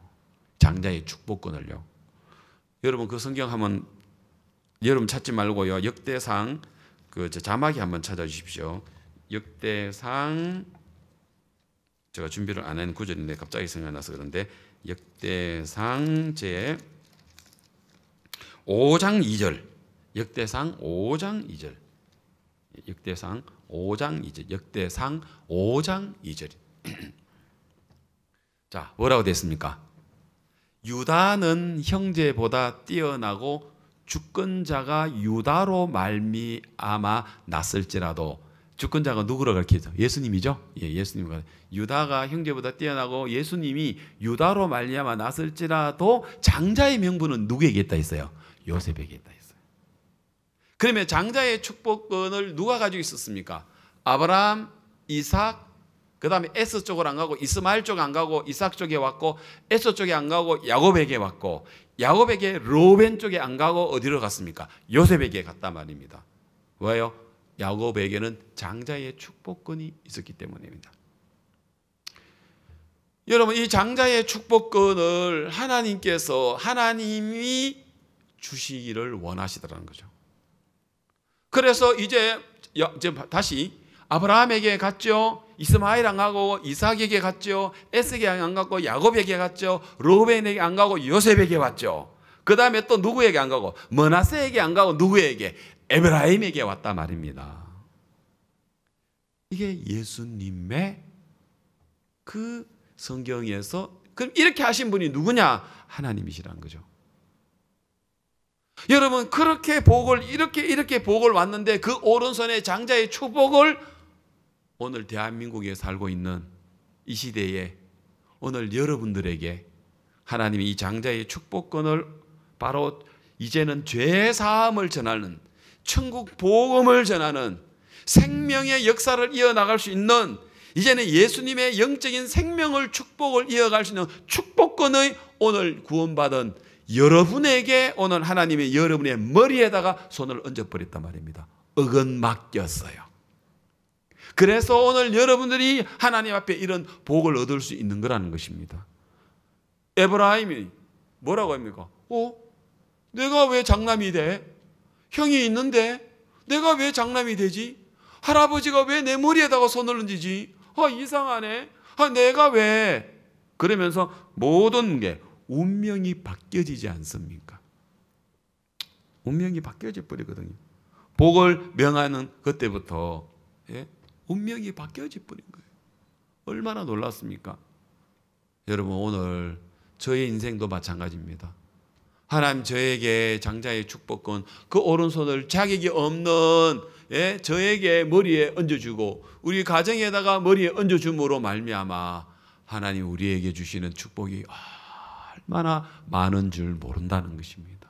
[SPEAKER 2] 장자의 축복권을요. 여러분 그 성경 한번 여러분 찾지 말고요. 역대상 그 자막이 한번 찾아주십시오. 역대상 제가 준비를 안 한 구절인데 갑자기 생각나서 그런데 역대상 제 5장 2절 역대상 5장 2절 역대상 5장 2절 역대상 5장 2절 자 뭐라고 됐습니까? 유다는 형제보다 뛰어나고 주권자가 유다로 말미암아 났을지라도 주권자가 누구를 가리키죠? 예수님이죠. 예, 예수님과 유다가 형제보다 뛰어나고 예수님이 유다로 말미암아 났을지라도 장자의 명분은 누구에게 있다 했어요? 요셉에게 있다 했어요. 그러면 장자의 축복권을 누가 가지고 있었습니까? 아브라함, 이삭, 그 다음에 에서 쪽으로 안 가고 이스마엘 쪽 안 가고 이삭 쪽에 왔고 에서 쪽에 안 가고 야곱에게 왔고 야곱에게 르우벤 쪽에 안 가고 어디로 갔습니까? 요셉에게 갔단 말입니다. 왜요? 야곱에게는 장자의 축복권이 있었기 때문입니다. 여러분 이 장자의 축복권을 하나님이 주시기를 원하시더라는 거죠. 그래서 이제 다시 아브라함에게 갔죠. 이스마엘 안 가고 이삭에게 갔죠. 에스에게 안 가고 야곱에게 갔죠. 르우벤에게 안 가고 요셉에게 왔죠. 그 다음에 또 누구에게 안 가고 므낫세에게 안 가고 누구에게? 에브라임에게 왔단 말입니다. 이게 예수님의 그 성경에서 그럼 이렇게 하신 분이 누구냐? 하나님이시라는 거죠. 여러분 그렇게 복을 이렇게 복을 왔는데 그 오른손에 장자의 축복을 오늘 대한민국에 살고 있는 이 시대에 오늘 여러분들에게 하나님이 이 장자의 축복권을 바로 이제는 죄 사함을 전하는 천국 복음을 전하는 생명의 역사를 이어나갈 수 있는 이제는 예수님의 영적인 생명을 축복을 이어갈 수 있는 축복권의 오늘 구원받은 여러분에게 오늘 하나님이 여러분의 머리에다가 손을 얹어버렸단 말입니다. 억은 맡겼어요. 그래서 오늘 여러분들이 하나님 앞에 이런 복을 얻을 수 있는 거라는 것입니다. 에브라임이 뭐라고 합니까? 내가 왜 장남이 돼? 형이 있는데 내가 왜 장남이 되지? 할아버지가 왜 내 머리에다가 손을 얹지? 이상하네. 내가 왜? 그러면서 모든 게 운명이 바뀌어지지 않습니까? 운명이 바뀌어져 버리거든요. 복을 명하는 그때부터 운명이 바뀌어져 버린 거예요. 얼마나 놀랐습니까? 여러분 오늘 저의 인생도 마찬가지입니다. 하나님 저에게 장자의 축복권 그 오른손을 자격이 없는 저에게 머리에 얹어주고 우리 가정에다가 머리에 얹어줌으로 말미암아 하나님 우리에게 주시는 축복이 얼마나 많은 줄 모른다는 것입니다.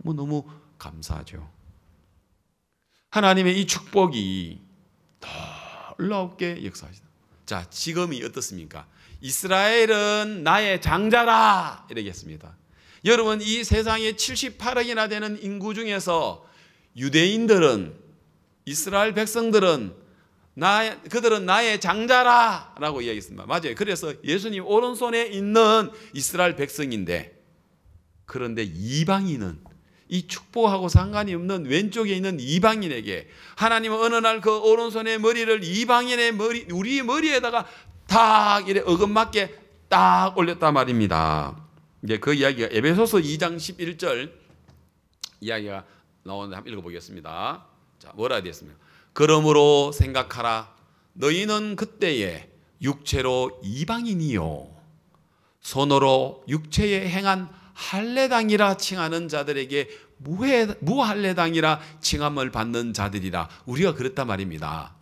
[SPEAKER 2] 너무너무 감사하죠. 하나님의 이 축복이 놀랍게 역사하시다. 자, 지금이 어떻습니까? 이스라엘은 나의 장자라 이러겠습니다. 여러분 이 세상에 78억이나 되는 인구 중에서 유대인들은 이스라엘 백성들은 그들은 나의 장자라 라고 이야기했습니다. 맞아요. 그래서 예수님 오른손에 있는 이스라엘 백성인데 그런데 이방인은 이 축복하고 상관이 없는 왼쪽에 있는 이방인에게 하나님은 어느 날 그 오른손의 머리를 이방인의 머리 우리 머리에다가 딱 이래 어긋맞게 딱 올렸단 말입니다. 이제 그 이야기가 에베소서 2장 11절 이야기가 나오는데 한번 읽어보겠습니다. 자, 뭐라 되었습니까? 그러므로 생각하라. 너희는 그때에 육체로 이방인이요 손으로 육체에 행한 할례당이라 칭하는 자들에게 무할례당이라 칭함을 받는 자들이라. 우리가 그랬단 말입니다.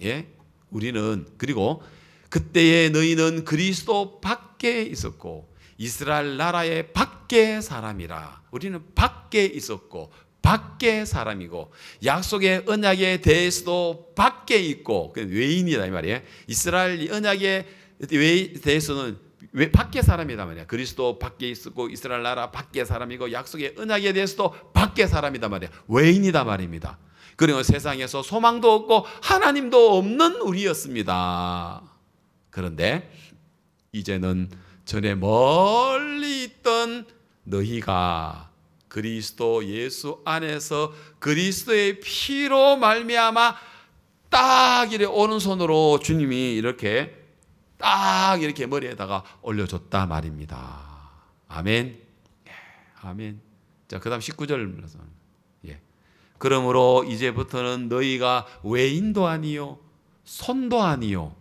[SPEAKER 2] 우리는 그리고 그때에 너희는 그리스도 밖에 있었고 이스라엘 나라의 밖에 사람이라. 우리는 밖에 있었고 밖에 사람이고 약속의 언약에 대해서도 밖에 있고 외인이다 이 말이에요. 이스라엘 언약에 대해서는 왜 밖의 사람이다 말이야. 그리스도 밖에 있었고 이스라엘 나라 밖의 사람이고 약속의 언약에 대해서도 밖의 사람이다 말이야. 외인이다 말입니다. 그리고 세상에서 소망도 없고 하나님도 없는 우리였습니다. 그런데 이제는 전에 멀리 있던 너희가 그리스도 예수 안에서 그리스도의 피로 말미암아 딱 이렇게 오른손으로 주님이 이렇게 딱 이렇게 머리에다가 올려줬다 말입니다. 아멘. 아멘. 자, 그다음 19절 불러서. 예. 그러므로 이제부터는 너희가 외인도 아니요 손도 아니요.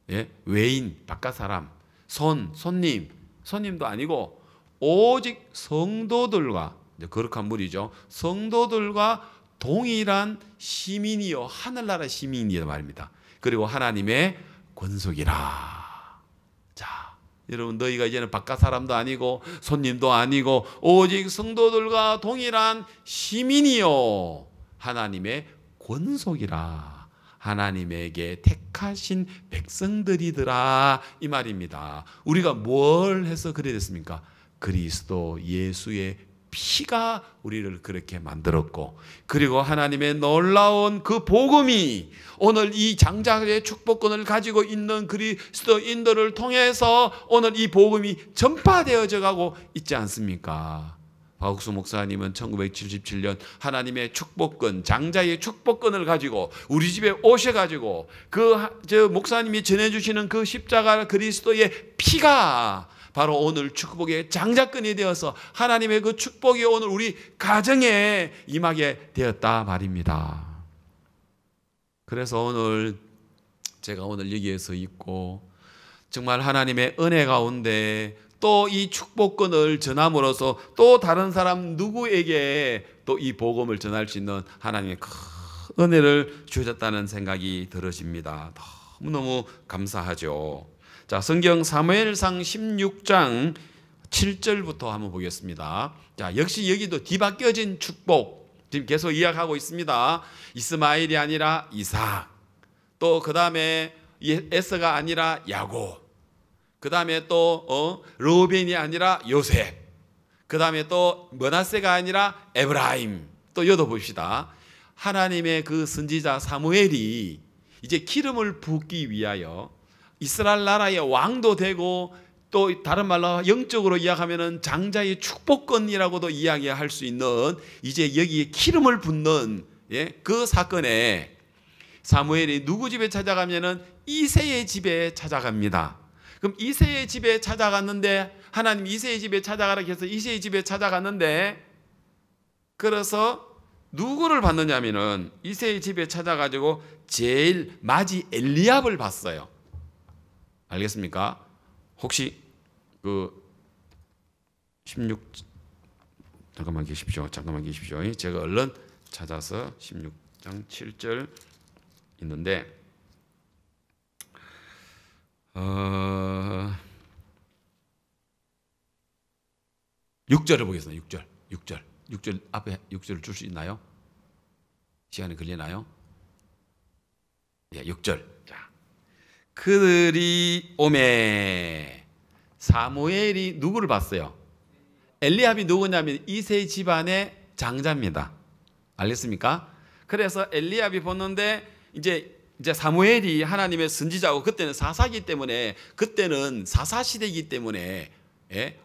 [SPEAKER 2] 예? 외인 바깥 사람, 손님도 아니고 오직 성도들과, 거룩한 무리죠. 성도들과 동일한 시민이요 하늘나라 시민이다 말입니다. 그리고 하나님의 권속이라. 자, 여러분 너희가 이제는 바깥 사람도 아니고 손님도 아니고 오직 성도들과 동일한 시민이요 하나님의 권속이라. 하나님에게 택하신 백성들이더라 이 말입니다. 우리가 뭘 해서 그래 됐습니까? 그리스도 예수의 피가 우리를 그렇게 만들었고, 그리고 하나님의 놀라운 그 복음이 오늘 이 장자의 축복권을 가지고 있는 그리스도인들을 통해서 오늘 이 복음이 전파되어져 가고 있지 않습니까? 박옥수 목사님은 1977년 하나님의 축복권, 장자의 축복권을 가지고 우리 집에 오셔가지고 목사님이 전해주시는 그 십자가 그리스도의 피가 바로 오늘 축복의 장자권이 되어서 하나님의 그 축복이 오늘 우리 가정에 임하게 되었다 말입니다. 그래서 오늘 제가 오늘 여기에서 있고 정말 하나님의 은혜 가운데 또 이 축복권을 전함으로써 또 다른 사람 누구에게 또 이 복음을 전할 수 있는 하나님의 큰 은혜를 주셨다는 생각이 들어집니다. 너무너무 감사하죠. 자, 성경 사무엘상 16장 7절부터 한번 보겠습니다. 자, 역시 여기도 뒤바뀌어진 축복 지금 계속 이야기하고 있습니다. 이스마엘이 아니라 이삭, 또 그 다음에 에서가 아니라 야곱, 그 다음에 또 르우벤이 아니라 요셉, 그 다음에 또 므낫세가 아니라 에브라임. 또 여도 봅시다. 하나님의 그 선지자 사무엘이 이제 기름을 붓기 위하여 이스라엘 나라의 왕도 되고, 또 다른 말로 영적으로 이야기하면 장자의 축복권이라고도 이야기할 수 있는 이제 여기에 기름을 붓는 그 사건에 사무엘이 누구 집에 찾아가면은 이새의 집에 찾아갑니다. 그럼 이새의 집에 찾아갔는데, 하나님 이새의 집에 찾아가라 해서 이새의 집에 찾아갔는데, 그래서 누구를 봤느냐면은 이새의 집에 찾아가지고 제일 마지 엘리압을 봤어요. 알겠습니까? 혹시 그 16 잠깐만 계십시오. 제가 얼른 찾아서 16장 7절 있는데 6절을 보겠습니다. 6절 앞에 6절을 줄 수 있나요? 시간이 걸리나요? 예, 6절. 자, 그들이 오매 사무엘이 누구를 봤어요? 엘리압이 누구냐면 이새 집안의 장자입니다. 알겠습니까? 그래서 엘리압이 보는데 이제 사무엘이 하나님의 선지자고, 그때는 사사기 때문에, 그때는 사사시대이기 때문에,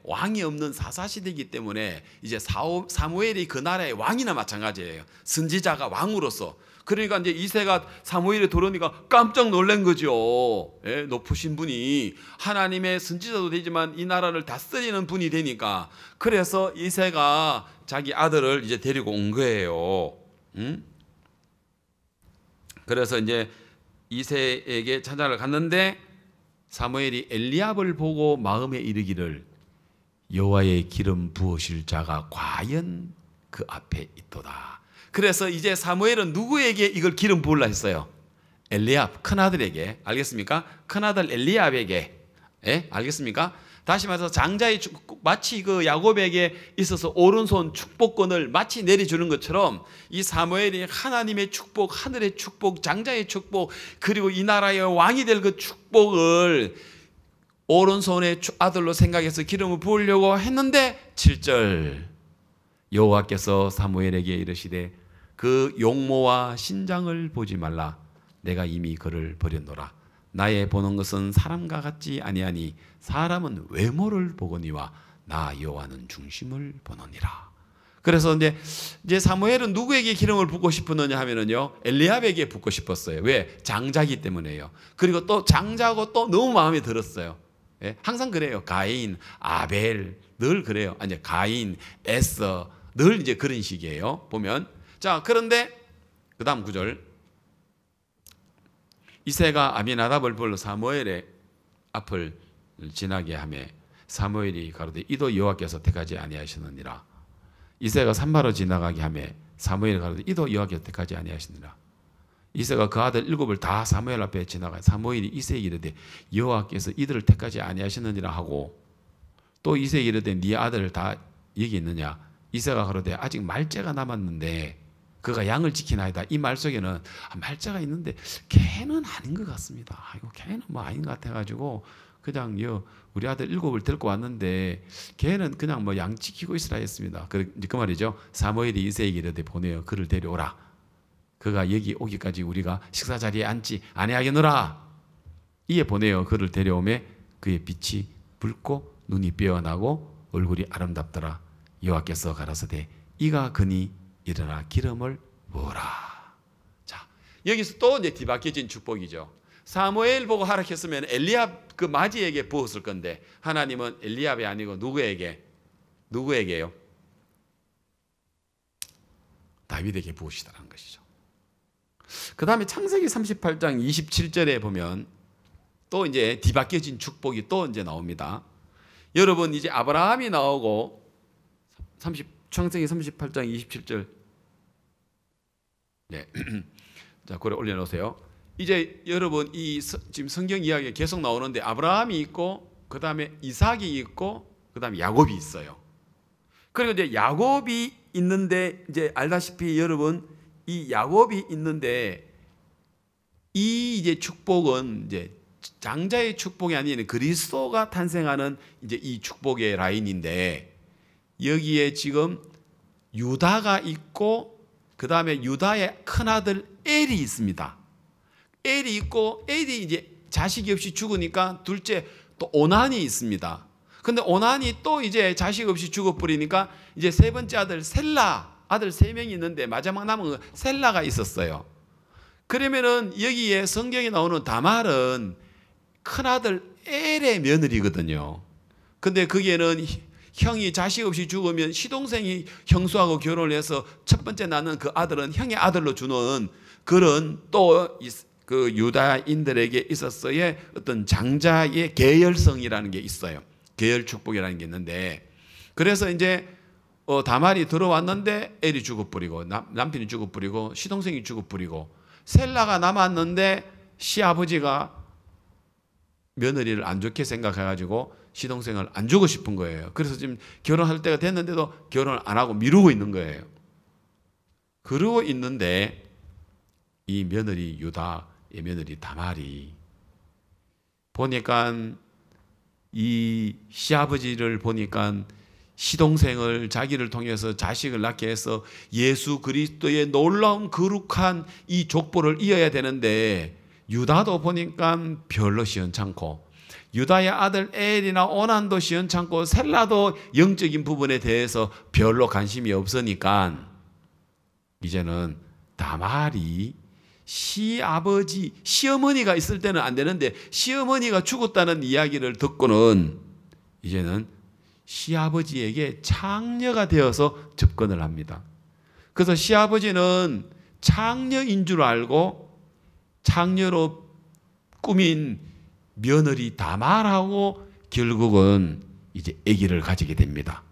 [SPEAKER 2] 왕이 없는 사사시대이기 때문에 이제 사무엘이 그 나라의 왕이나 마찬가지예요. 선지자가 왕으로서. 그러니까 이제 이새가 사무엘이 들어오니까 깜짝 놀란 거죠. 높으신 분이 하나님의 선지자도 되지만 이 나라를 다스리는 분이 되니까. 그래서 이새가 자기 아들을 이제 데리고 온 거예요. 그래서 이제 이새에게 찾아를 갔는데 사무엘이 엘리압을 보고 마음에 이르기를 여호와의 기름 부으실 자가 과연 그 앞에 있도다. 그래서 이제 사무엘은 누구에게 이걸 기름 부으려 했어요? 엘리압 큰아들에게. 알겠습니까? 큰아들 엘리압에게. 알겠습니까? 다시 말해서 장자의 마치 그 야곱에게 있어서 오른손 축복권을 마치 내려주는 것처럼 이 사무엘이 하나님의 축복, 하늘의 축복, 장자의 축복, 그리고 이 나라의 왕이 될 그 축복을 오른손의 아들로 생각해서 기름을 부으려고 했는데 7절 여호와께서 사무엘에게 이르시되 그 용모와 신장을 보지 말라. 내가 이미 그를 버렸노라. 나의 보는 것은 사람과 같지 아니하니 사람은 외모를 보거니와 나 여호와는 중심을 보느니라. 그래서 이제 사무엘은 누구에게 기름을 붓고 싶었느냐 하면은요, 엘리압에게 붓고 싶었어요. 왜? 장자기 때문에요. 그리고 또 장자고 또 너무 마음에 들었어요. 예? 항상 그래요. 가인, 아벨 늘 그래요. 아니 가인, 에서 늘 이제 그런 식이에요. 보면 자 그런데 그 다음 구절 이새가 아비나답을 불러 사무엘의 앞을 지나게 하매 사무엘이 가로되 이도 여호와께서 택하지 아니하시느니라. 이새가 산마로 지나가게 하매 사무엘이 가로되 이도 여호와께서 택하지 아니하시느니라. 이새가 그 아들 7을 다 사무엘 앞에 지나가 사무엘이 이새에게 이르되 여호와께서 이들을 택하지 아니하시느니라 하고 또 이새에게 이르되 네 아들을 다 여기 있느냐. 이새가 가로되 아직 말째가 남았는데 그가 양을 지키나이다. 이 말 속에는 말째가 있는데 걔는 아닌 것 같습니다. 아이고 걔는 뭐 아닌 것 같아가지고 그냥 우리 아들 7을 데리고 왔는데 걔는 그냥 뭐 양 지키고 있으라 했습니다. 그 말이죠. 사무엘이 이새에게 이르되 보내어 그를 데려오라. 그가 여기 오기까지 우리가 식사 자리에 앉지 아니하겠노라. 이에 보내어 그를 데려오매 그의 빛이 붉고 눈이 빼어나고 얼굴이 아름답더라. 여호와께서 가라사대 이가 그니 일어나 기름을 부어라. 자 여기서 또 이제 뒤바뀌어진 축복이죠. 사무엘 보고 하락했으면 엘리압 그 마지에게 부었을 건데 하나님은 엘리압이 아니고 누구에게요? 다윗에게 부으시다는 것이죠. 그 다음에 창세기 38장 27절에 보면 또 이제 뒤바뀌어진 축복이 또 이제 나옵니다. 여러분 이제 아브라함이 나오고 창세기 38장 27절 네. 자, 고래 올려놓으세요. 이제 여러분 지금 성경 이야기가 계속 나오는데 아브라함이 있고 그 다음에 이삭이 있고 그 다음에 야곱이 있어요. 그리고 이제 야곱이 있는데 이제 알다시피 여러분 이 야곱이 있는데 이 이제 축복은 이제 장자의 축복이 아닌 그리스도가 탄생하는 이제 이 축복의 라인인데 여기에 지금 유다가 있고 그 다음에 유다의 큰아들 엘이 있습니다. 엘이 있고 엘이 이제 자식이 없이 죽으니까 둘째 또 오난이 있습니다. 근데 오난이 또 이제 자식 없이 죽어버리니까 이제 세 번째 아들 셀라 아들 3명이 있는데 마지막 남은 셀라가 있었어요. 그러면은 여기에 성경에 나오는 다말은 큰아들 엘의 며느리거든요. 근데 거기에는 형이 자식 없이 죽으면 시동생이 형수하고 결혼을 해서 첫 번째 낳는 그 아들은 형의 아들로 주는 그런 또 그 유다인들에게 있었어의 어떤 장자의 계열성이라는 게 있어요. 계열 축복이라는 게 있는데 그래서 이제 다말이 들어왔는데 엘이 죽어버리고 남편이 죽어버리고 시동생이 죽어버리고 셀라가 남았는데 시아버지가 며느리를 안 좋게 생각해가지고 시동생을 안 주고 싶은 거예요. 그래서 지금 결혼할 때가 됐는데도 결혼을 안 하고 미루고 있는 거예요. 그러고 있는데 이 며느리 유다의 며느리 다말이 보니까 이 시아버지를 보니까 시동생을 자기를 통해서 자식을 낳게 해서 예수 그리스도의 놀라운 거룩한 이 족보를 이어야 되는데 유다도 보니까 별로 시원찮고 유다의 아들 엘이나 오난도 시원찮고 셀라도 영적인 부분에 대해서 별로 관심이 없으니까 이제는 다말이 시아버지 시어머니가 있을 때는 안 되는데 시어머니가 죽었다는 이야기를 듣고는 이제는 시아버지에게 창녀가 되어서 접근을 합니다. 그래서 시아버지는 창녀인 줄 알고 창녀로 꾸민 며느리 다말하고 결국은 이제 아기를 가지게 됩니다.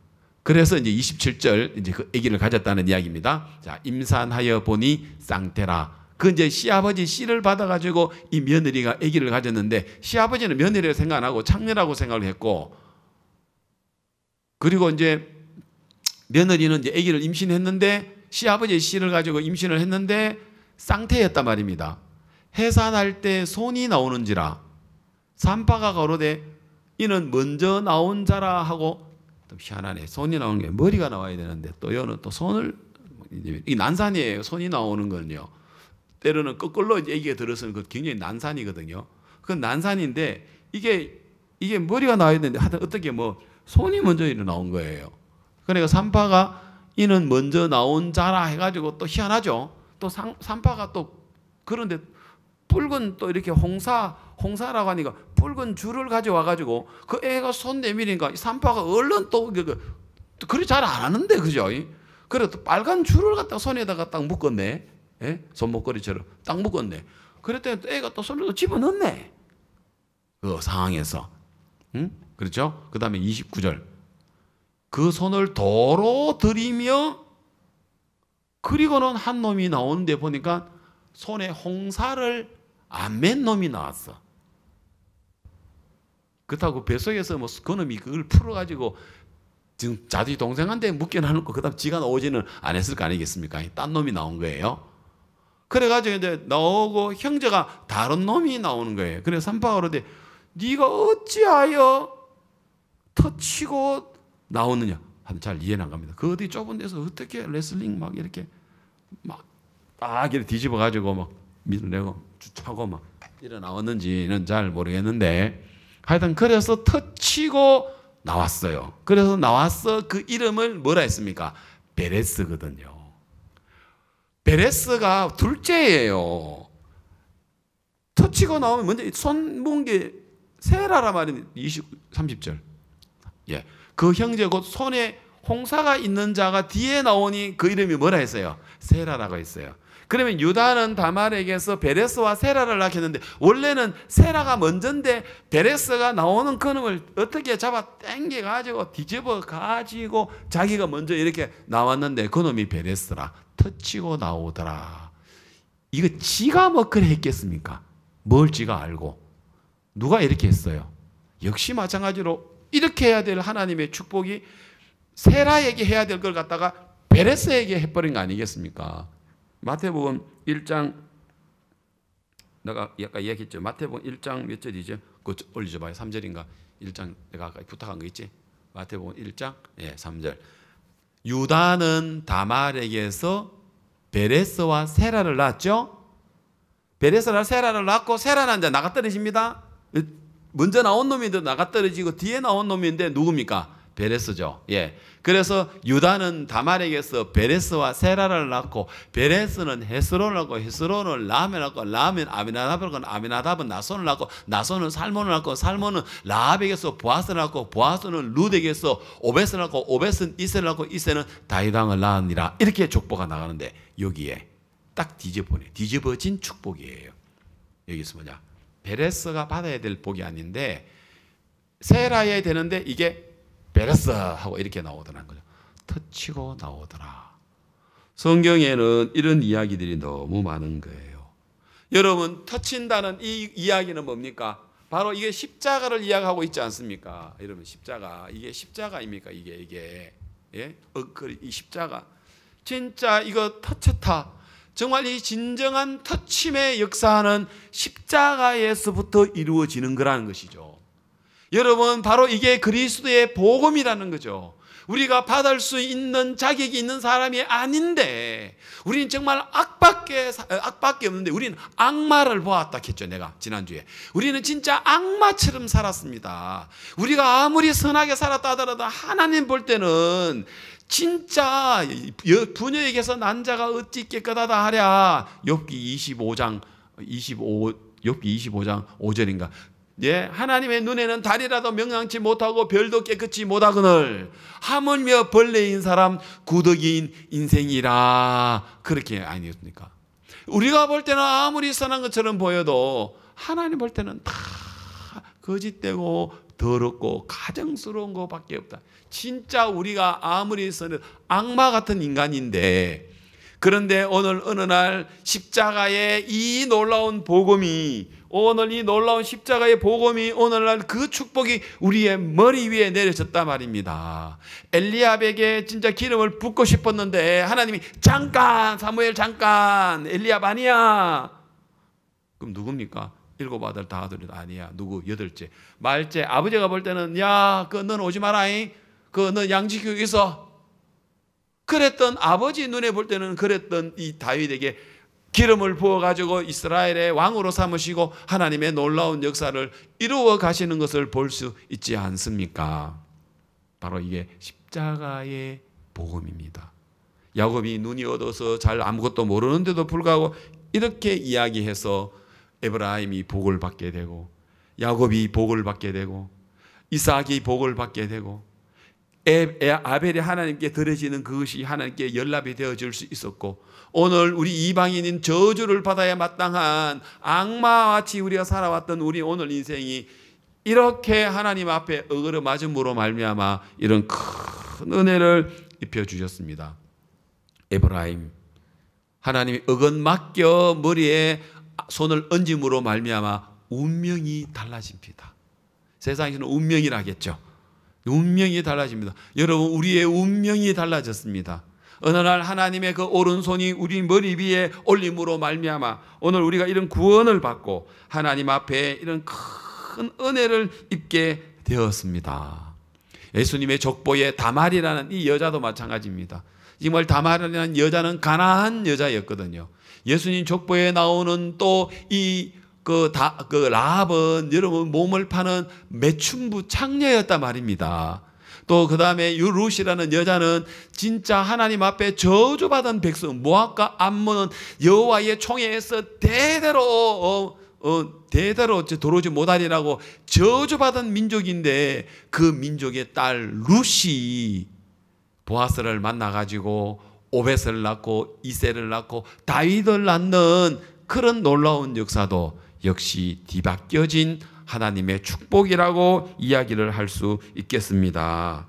[SPEAKER 2] 그래서 이제 27절 이제 그 아기를 가졌다는 이야기입니다. 자, 임산하여 보니 쌍테라. 그 이제 시아버지 씨를 받아가지고 이 며느리가 아기를 가졌는데 시아버지는 며느리를 생각 안 하고 창녀라고 생각을 했고 그리고 이제 며느리는 이제 아기를 임신했는데 시아버지의 씨를 가지고 임신을 했는데 쌍태였단 말입니다. 해산할 때 손이 나오는지라 산파가 가로되 이는 먼저 나온 자라 하고, 또 희한하네. 손이 나오는 게 머리가 나와야 되는데 또 여는 또 손을, 이 난산이에요. 손이 나오는 거는요. 때로는 거꾸로 얘기가 들어서는 그 굉장히 난산이거든요. 그 난산인데 이게 머리가 나와야 되는데 하여튼 어떻게 뭐 손이 먼저 나온 거예요. 그러니까 산파가 이는 먼저 나온 자라 해가지고 또 희한하죠. 또 산파가 또 그런데 붉은 또 이렇게 홍사라고 하니까 붉은 줄을 가져와가지고 그 애가 손 내밀으니까 산파가 얼른 또 그리 잘 안 하는데 그죠? 그래 또 빨간 줄을 갖다 손에다가 딱 묶었네. 예? 손목걸이처럼 딱 묶었네. 그랬더니 또 애가 또 손을 집어넣네. 그 상황에서. 응? 그렇죠? 그 다음에 29절. 그 손을 도로 들이며 그리고는 한 놈이 나오는데 보니까 손에 홍사를 안 맨 놈이 나왔어. 그렇다고 뱃속에서 뭐 그놈이 그걸 풀어가지고 지금 자기 동생한테 묶여놔놓고 그 다음 지가 나오지는 안 했을 거 아니겠습니까? 딴 놈이 나온 거예요. 그래가지고 이제 나오고 형제가 다른 놈이 나오는 거예요. 그래서 산파가 그러는데 네가 어찌하여 터치고 나오느냐? 잘 이해는 안 갑니다. 그 어디 좁은 데서 어떻게 레슬링 막 이렇게 이렇게 뒤집어 가지고 막 밀어내고 차고 막 일어 나왔는지는 잘 모르겠는데 하여튼 그래서 터치고 나왔어요. 그래서 나와서 그 이름을 뭐라 했습니까? 베레스거든요. 베레스가 둘째예요. 터치고 나오면 먼저 손 모은 게 세라라 말입니다. 30절. 예. 그 형제 곧 손에 홍사가 있는 자가 뒤에 나오니 그 이름이 뭐라 했어요? 세라라고 했어요. 그러면 유다는 다말에게서 베레스와 세라를 낳았는데 원래는 세라가 먼저인데 베레스가 나오는 그놈을 어떻게 잡아 당겨가지고 뒤집어 가지고 자기가 먼저 이렇게 나왔는데 그놈이 베레스라. 터치고 나오더라. 이거 지가 뭐 그래 했겠습니까? 뭘 지가 알고. 누가 이렇게 했어요? 역시 마찬가지로 이렇게 해야 될 하나님의 축복이 세라에게 해야 될 걸 갖다가 베레스에게 해버린 거 아니겠습니까? 마태복음 1장 내가 아까 이야기했죠. 마태복음 1장 몇 절이죠? 그거 올리죠 봐요. 3절인가? 1장 내가 아까 부탁한 거 있지? 마태복음 1장 3절. 유다는 다말에게서 베레스와 세라를 낳았죠. 베레스와 세라를 낳고 세라는 이제 나가 떨어집니다. 먼저 나온 놈이 나가 떨어지고 뒤에 나온 놈인데 누굽니까? 베레스죠. 예. 그래서 유다는 다말에게서 베레스와 세라를 낳고 베레스는 헤스론을 낳고 헤스론은 라합을 낳고 라합은 아미나답을 낳고 아미나답은 나손을 낳고 나손은 살몬을 낳고 살몬은 라합에게서 보아스를 낳고 보아스는 룻에게서 오벳을 낳고 오벳은 이세를 낳고 이세는 다윗왕을 낳으니라. 이렇게 족보가 나가는데 여기에 딱 뒤집어진 축복이에요. 여기서 뭐냐? 베레스가 받아야 될 복이 아닌데 세라에 되는데 이게 베레스 하고 이렇게 나오더라는 거죠. 터치고 나오더라. 성경에는 이런 이야기들이 너무 많은 거예요. 여러분 터친다는 이 이야기는 뭡니까? 바로 이게 십자가를 이야기하고 있지 않습니까? 여러분 십자가 이게 십자가입니까? 이게 예? 이 십자가 진짜 이거 터쳤다. 정말 이 진정한 터침의 역사는 십자가에서부터 이루어지는 거라는 것이죠. 여러분 바로 이게 그리스도의 복음이라는 거죠. 우리가 받을 수 있는 자격이 있는 사람이 아닌데 우리는 정말 악밖에 없는데 우리는 악마를 보았다 했죠. 내가 지난주에 우리는 진짜 악마처럼 살았습니다. 우리가 아무리 선하게 살았다 하더라도 하나님 볼 때는 진짜 부녀에게서 난 자가 어찌 깨끗하다 하랴. 욥기 25장 5절인가. 예, 하나님의 눈에는 달이라도 명랑치 못하고 별도 깨끗이 못하거늘 하물며 벌레인 사람 구더기인 인생이라. 그렇게 아니었습니까? 우리가 볼 때는 아무리 선한 것처럼 보여도 하나님 볼 때는 다 거짓되고 더럽고 가증스러운 것밖에 없다. 진짜 우리가 아무리 선해도 악마 같은 인간인데 그런데 오늘 어느 날 십자가의 이 놀라운 복음이 오늘 이 놀라운 십자가의 복음이 오늘날 그 축복이 우리의 머리 위에 내려졌단 말입니다. 엘리압에게 진짜 기름을 붓고 싶었는데 하나님이 잠깐 사무엘 잠깐 엘리압 아니야. 그럼 누굽니까? 7 아들 다 아들이 아니야. 누구? 8째. 말째. 아버지가 볼 때는 야, 너는 오지 마라잉. 너 양 지키고 있어. 그랬던 아버지 눈에 볼 때는 그랬던 이 다윗에게 기름을 부어가지고 이스라엘의 왕으로 삼으시고 하나님의 놀라운 역사를 이루어 가시는 것을 볼 수 있지 않습니까? 바로 이게 십자가의 복음입니다. 야곱이 눈이 어두워서 잘 아무것도 모르는데도 불구하고 이렇게 이야기해서 에브라임이 복을 받게 되고 야곱이 복을 받게 되고 이삭이 복을 받게 되고 아벨이 하나님께 드려지는 그것이 하나님께 연락이 되어질 수 있었고 오늘 우리 이방인인 저주를 받아야 마땅한 악마같이 우리가 살아왔던 우리 오늘 인생이 이렇게 하나님 앞에 어그러맞음으로 말미암아 이런 큰 은혜를 입혀주셨습니다. 에브라임 하나님이 어긋맡겨 머리에 손을 얹음으로 말미암아 운명이 달라집니다. 세상에서는 운명이라 하겠죠. 운명이 달라집니다. 여러분 우리의 운명이 달라졌습니다. 어느 날 하나님의 그 오른손이 우리 머리 위에 올림으로 말미암아 오늘 우리가 이런 구원을 받고 하나님 앞에 이런 큰 은혜를 입게 되었습니다. 예수님의 족보에 다말이라는 이 여자도 마찬가지입니다. 정말 다말이라는 여자는 가난한 여자였거든요. 예수님 족보에 나오는 또 그 라합은 여러분 몸을 파는 매춘부 창녀였단 말입니다. 또 그 다음에 룻이라는 여자는 진짜 하나님 앞에 저주받은 백성 모압과 암몬은 여호와의 총회에서 대대로 들어오지 못하리라고 저주받은 민족인데 그 민족의 딸 룻이 보아스를 만나가지고 오벳을 낳고 이새를 낳고 다윗을 낳는 그런 놀라운 역사도 역시 뒤바뀌어진 하나님의 축복이라고 이야기를 할 수 있겠습니다.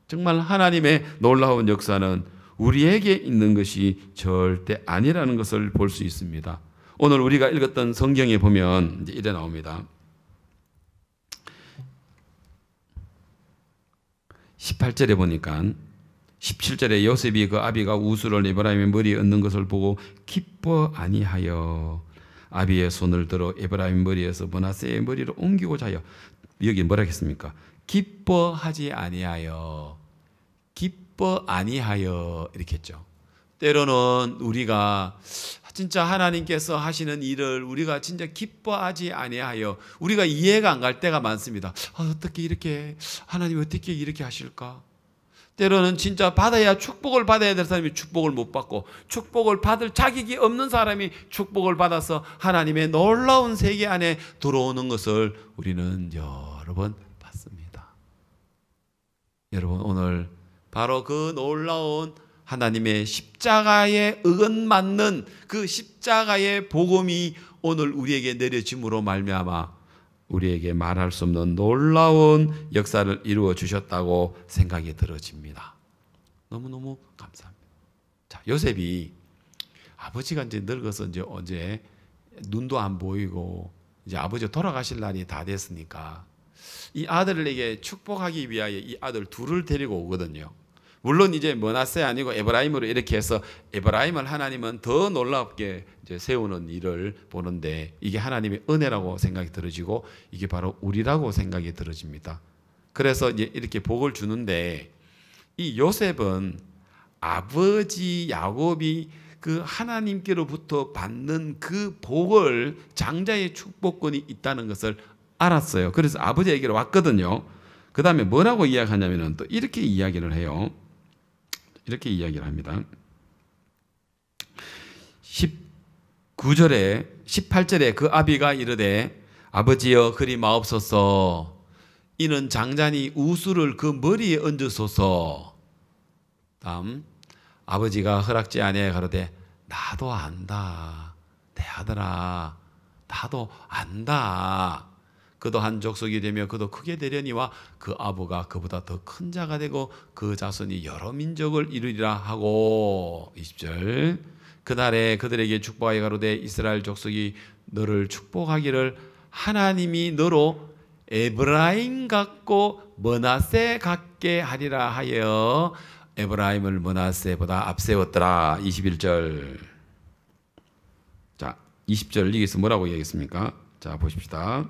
[SPEAKER 2] 정말 하나님의 놀라운 역사는 우리에게 있는 것이 절대 아니라는 것을 볼 수 있습니다. 오늘 우리가 읽었던 성경에 보면 이제 이래 나옵니다. 18절에 보니까 17절에 요셉이 그 아비가 우수를 에브라임의 머리에 얹는 것을 보고 기뻐 아니하여 아비의 손을 들어 에브라임 머리에서 므낫세의 머리로 옮기고자 하여 여기 뭐라 했습니까? 기뻐하지 아니하여 기뻐 아니하여 이렇게 했죠. 때로는 우리가 진짜 하나님께서 하시는 일을 우리가 진짜 기뻐하지 아니하여 우리가 이해가 안 갈 때가 많습니다. 어떻게 이렇게 하나님 어떻게 이렇게 하실까? 때로는 진짜 받아야 축복을 받아야 될 사람이 축복을 못 받고 축복을 받을 자격이 없는 사람이 축복을 받아서 하나님의 놀라운 세계 안에 들어오는 것을 우리는 여러 번 봤습니다. 여러분 오늘 바로 그 놀라운 하나님의 십자가에 어긋맞는 그 십자가의 복음이 오늘 우리에게 내려짐으로 말미암아 우리에게 말할 수 없는 놀라운 역사를 이루어 주셨다고 생각이 들어집니다. 너무너무 감사합니다. 자, 요셉이 아버지가 이제 늙어서 이제 언제 눈도 안 보이고 이제 아버지 돌아가실 날이 다 됐으니까 이 아들에게 축복하기 위하여 이 아들 둘을 데리고 오거든요. 물론 이제 므낫세 아니고 에브라임으로 이렇게 해서 에브라임을 하나님은 더 놀랍게 이제 세우는 일을 보는데 이게 하나님의 은혜라고 생각이 들어지고 이게 바로 우리라고 생각이 들어집니다. 그래서 이제 이렇게 복을 주는데 이 요셉은 아버지 야곱이 그 하나님께로부터 받는 그 복을 장자의 축복권이 있다는 것을 알았어요. 그래서 아버지에게로 왔거든요. 그 다음에 뭐라고 이야기하냐면 또 이렇게 이야기를 해요. 이렇게 이야기를 합니다. 19절에 18절에 그 아비가 이르되 아버지여 그리 마옵소서 이는 장자니 우수를 그 머리에 얹으소서. 다음 아버지가 허락지 아니하여 가로되 나도 안다 내 아들아 나도 안다. 그도 한 족속이 되며 그도 크게 되려니와 그 아부가 그보다 더 큰 자가 되고 그 자손이 여러 민족을 이루리라 하고. 20절 그날에 그들에게 축복하여 가로되 이스라엘 족속이 너를 축복하기를 하나님이 너로 에브라임 같고 므낫세 같게 하리라 하여 에브라임을 므낫세보다 앞세웠더라. 21절. 자 20절 여기서 뭐라고 얘기했습니까?
[SPEAKER 1] 자, 보십시다.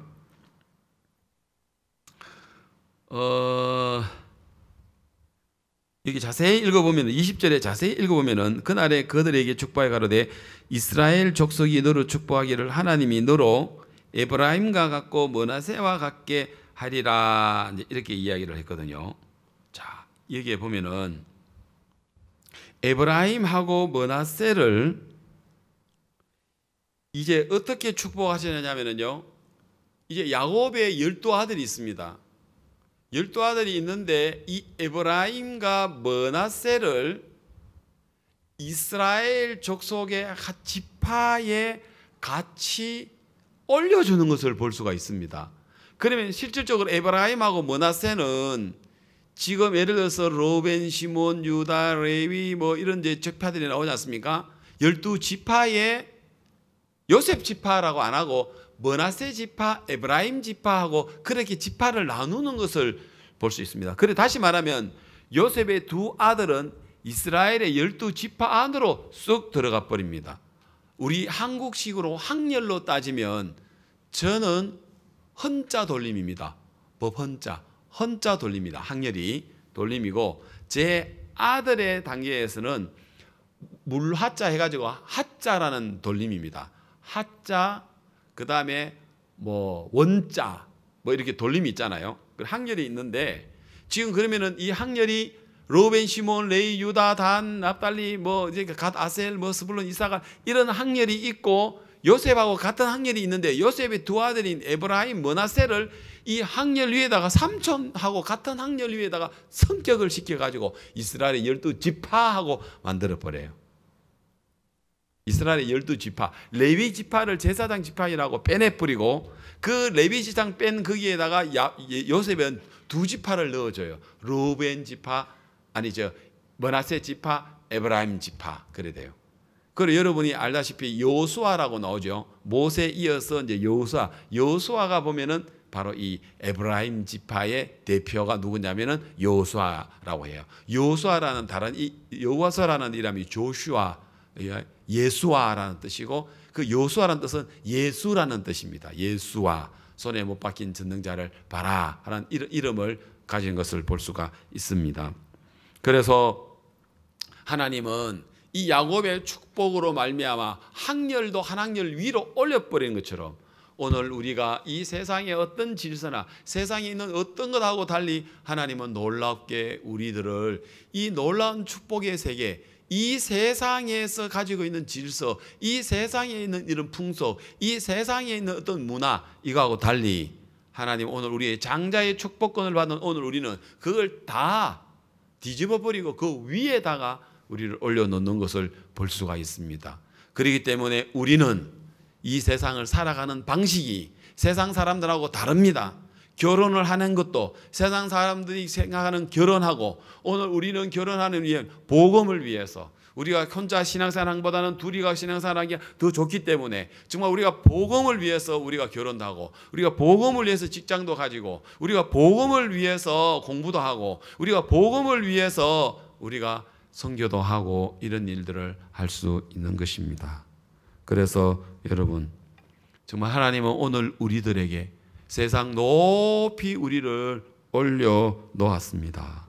[SPEAKER 1] 여기 자세히 읽어보면 20절에 자세히 읽어보면은 그날에 그들에게 축복하여 가로되 이스라엘 족속이 너로 축복하기를 하나님이 너로 에브라임과 같고 므낫세와 같게 하리라, 이렇게 이야기를 했거든요. 자, 여기에 보면은 에브라임하고 므낫세를 이제 어떻게 축복하시느냐면요, 이제 야곱의 12아들이 있습니다. 12아들이 있는데 이 에브라임과 므낫세를 이스라엘 족속의 지파에 같이 올려주는 것을 볼 수가 있습니다. 그러면 실질적으로 에브라임하고 므낫세는 지금 예를 들어서 로벤, 시몬, 유다, 레위 뭐 이런 이제 지파들이 나오지 않습니까? 12지파에 요셉 지파라고 안 하고 므낫세 지파, 에브라임 지파하고 그렇게 지파를 나누는 것을 볼 수 있습니다. 그래 다시 말하면 요셉의 두 아들은 이스라엘의 12지파 안으로 쑥 들어가 버립니다. 우리 한국식으로 학렬로 따지면 저는 헌자 돌림입니다. 법헌자, 헌자 돌림입니다. 학렬이 돌림이고 제 아들의 단계에서는 물하자 해가지고 하자라는 돌림입니다. 하자, 그 다음에 뭐 원자, 뭐 이렇게 돌림이 있잖아요. 학렬이 있는데 지금 그러면은 이 학렬이 로벤, 시몬, 레위, 유다, 단, 납달리, 뭐 이제 갓, 아셀, 뭐 스불론, 이사갈 이런 학렬이 있고 요셉하고 같은 학렬이 있는데 요셉의 두 아들인 에브라임, 므낫세를 이 학렬 위에다가 삼촌하고 같은 학렬 위에다가 성격을 시켜가지고 이스라엘의 12지파하고 만들어버려요. 이스라엘의 12지파, 레위 지파를 제사장 지파이라고 빼내버리고 그 레위 지파장 뺀 거기에다가 요셉은 두 지파를 넣어줘요. 루벤 지파, 아니죠, 므낫세 지파, 에브라임 지파, 그래 돼요. 그리고 여러분이 알다시피 여호수아라고 나오죠. 모세 이어서 이제 여호수아가 보면은 바로 이 에브라임 지파의 대표가 누구냐면은 여호수아라고 해요. 여호수아라는 다른 여호수아라는 이름이 조슈아, 예수아라는 뜻이고 그 여호수아라는 뜻은 예수라는 뜻입니다. 예수아, 손에 못 박힌 전능자를 봐라 하는 이름을 가진 것을 볼 수가 있습니다. 그래서 하나님은 이 야곱의 축복으로 말미암아 학렬도 한 학렬 위로 올려버리는 것처럼 오늘 우리가 이 세상의 어떤 질서나 세상에 있는 어떤 것하고 달리 하나님은 놀랍게 우리들을 이 놀라운 축복의 세계, 이 세상에서 가지고 있는 질서, 이 세상에 있는 이런 풍속, 이 세상에 있는 어떤 문화, 이거하고 달리 하나님 오늘 우리의 장자의 축복권을 받는 오늘 우리는 그걸 다 뒤집어 버리고 그 위에다가 우리를 올려놓는 것을 볼 수가 있습니다. 그렇기 때문에 우리는 이 세상을 살아가는 방식이 세상 사람들하고 다릅니다. 결혼을 하는 것도 세상 사람들이 생각하는 결혼하고 오늘 우리는 결혼하는 이유는 복음을 위해서 우리가 혼자 신앙생활보다는 둘이가 신앙생활하기가 더 좋기 때문에 정말 우리가 복음을 위해서 우리가 결혼도 하고 우리가 복음을 위해서 직장도 가지고 우리가 복음을 위해서 공부도 하고 우리가 복음을 위해서 우리가 선교도 하고 이런 일들을 할 수 있는 것입니다. 그래서 여러분 정말 하나님은 오늘 우리들에게 세상 높이 우리를 올려 놓았습니다.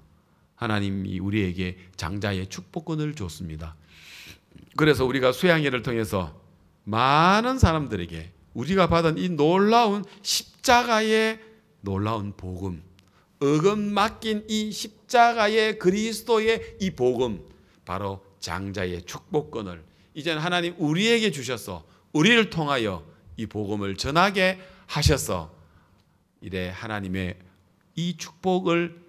[SPEAKER 1] 하나님이 우리에게 장자의 축복권을 줬습니다. 그래서 우리가 수양회를 통해서 많은 사람들에게 우리가 받은 이 놀라운 십자가의 놀라운 복음, 어금 맡긴 이 십자가의 그리스도의 이 복음, 바로 장자의 축복권을 이제는 하나님 우리에게 주셔서 우리를 통하여 이 복음을 전하게 하셔서 이래 하나님의 이 축복을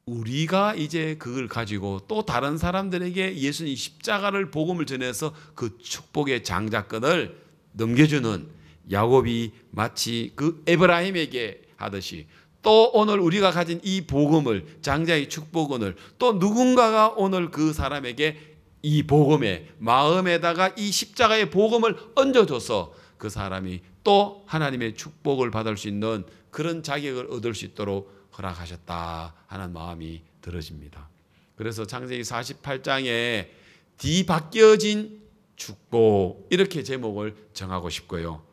[SPEAKER 1] 우리가 이제 그걸 가지고 또 다른 사람들에게 예수님 십자가를 복음을 전해서 그 축복의 장자권을 넘겨주는 야곱이 마치 그 에브라임에게 하듯이 또 오늘 우리가 가진 이 복음을 장자의 축복권을 또 누군가가 오늘 그 사람에게 이 복음의 마음에다가 이 십자가의 복음을 얹어줘서 그 사람이 또 하나님의 축복을 받을 수 있는 그런 자격을 얻을 수 있도록 허락하셨다 하는 마음이 들어집니다. 그래서 창세기 48장에 뒤바뀌어진 축복 이렇게 제목을 정하고 싶고요.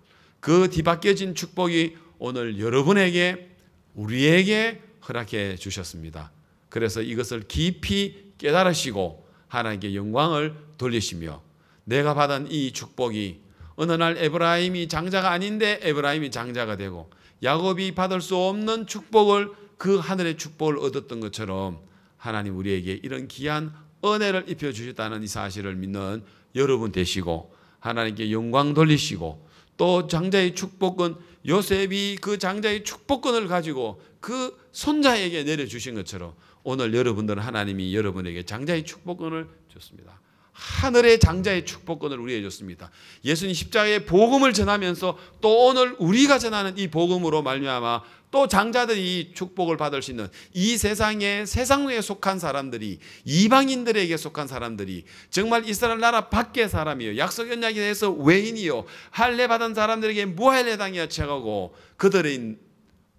[SPEAKER 2] 그 뒤바뀌어진 축복이 오늘 여러분에게 우리에게 허락해 주셨습니다. 그래서 이것을 깊이 깨달으시고 하나님께 영광을 돌리시며 내가 받은 이 축복이 어느 날 에브라임이 장자가 아닌데 에브라임이 장자가 되고 야곱이 받을 수 없는 축복을 그 하늘의 축복을 얻었던 것처럼 하나님 우리에게 이런 귀한 은혜를 입혀주셨다는 이 사실을 믿는 여러분 되시고 하나님께 영광 돌리시고 또 장자의 축복은 요셉이 그 장자의 축복권을 가지고 그 손자에게 내려주신 것처럼 오늘 여러분들은 하나님이 여러분에게 장자의 축복권을 줬습니다. 하늘의 장자의 축복권을 우리에게 줬습니다. 예수님 십자가의 복음을 전하면서 또 오늘 우리가 전하는 이 복음으로 말미암아 또 장자들이 축복을 받을 수 있는 이 세상에 속한 사람들이 이방인들에게 속한 사람들이 정말 이스라엘 나라 밖의 사람이요 약속 언약에 대해서 외인이요 할례 받은 사람들에게 무할례 당이야 채가고 그들은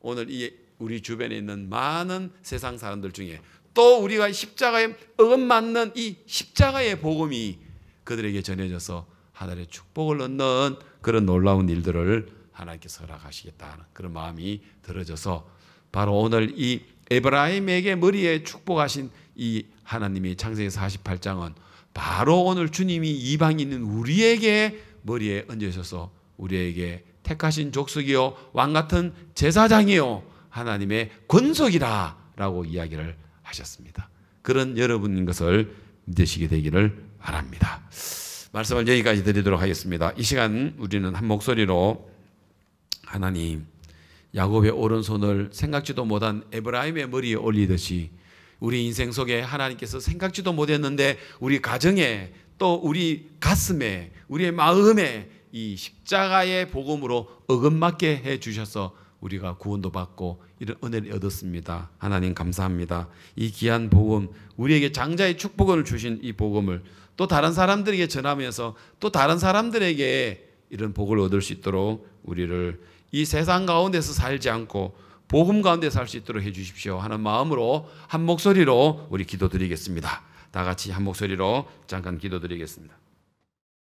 [SPEAKER 2] 오늘 이 우리 주변에 있는 많은 세상 사람들 중에 또 우리가 십자가에 어긋맞는 이 십자가의 복음이 그들에게 전해져서 하늘의 축복을 얻는 그런 놀라운 일들을 하나님께서 허락하시겠다는 그런 마음이 들어져서 바로 오늘 이 에브라임에게 머리에 축복하신 이 하나님의 창세기 48장은 바로 오늘 주님이 이방인인 우리에게 머리에 얹으셔서 우리에게 택하신 족속이요 왕같은 제사장이요 하나님의 권속이라라고 이야기를 하셨습니다. 그런 여러분인 것을 믿으시게 되기를 바랍니다. 말씀을 여기까지 드리도록 하겠습니다. 이 시간 우리는 한 목소리로 하나님 야곱의 오른손을 생각지도 못한 에브라임의 머리에 올리듯이 우리 인생 속에 하나님께서 생각지도 못했는데 우리 가정에 또 우리 가슴에 우리의 마음에 이 십자가의 복음으로 어긋맞게 해 주셔서 우리가 구원도 받고 이런 은혜를 얻었습니다. 하나님 감사합니다. 이 귀한 복음 우리에게 장자의 축복을 주신 이 복음을 또 다른 사람들에게 전하면서 또 다른 사람들에게 이런 복을 얻을 수 있도록 우리를 이 세상 가운데서 살지 않고 복음 가운데 살 수 있도록 해 주십시오 하는 마음으로 한 목소리로 우리 기도드리겠습니다. 다 같이 한 목소리로 잠깐 기도드리겠습니다.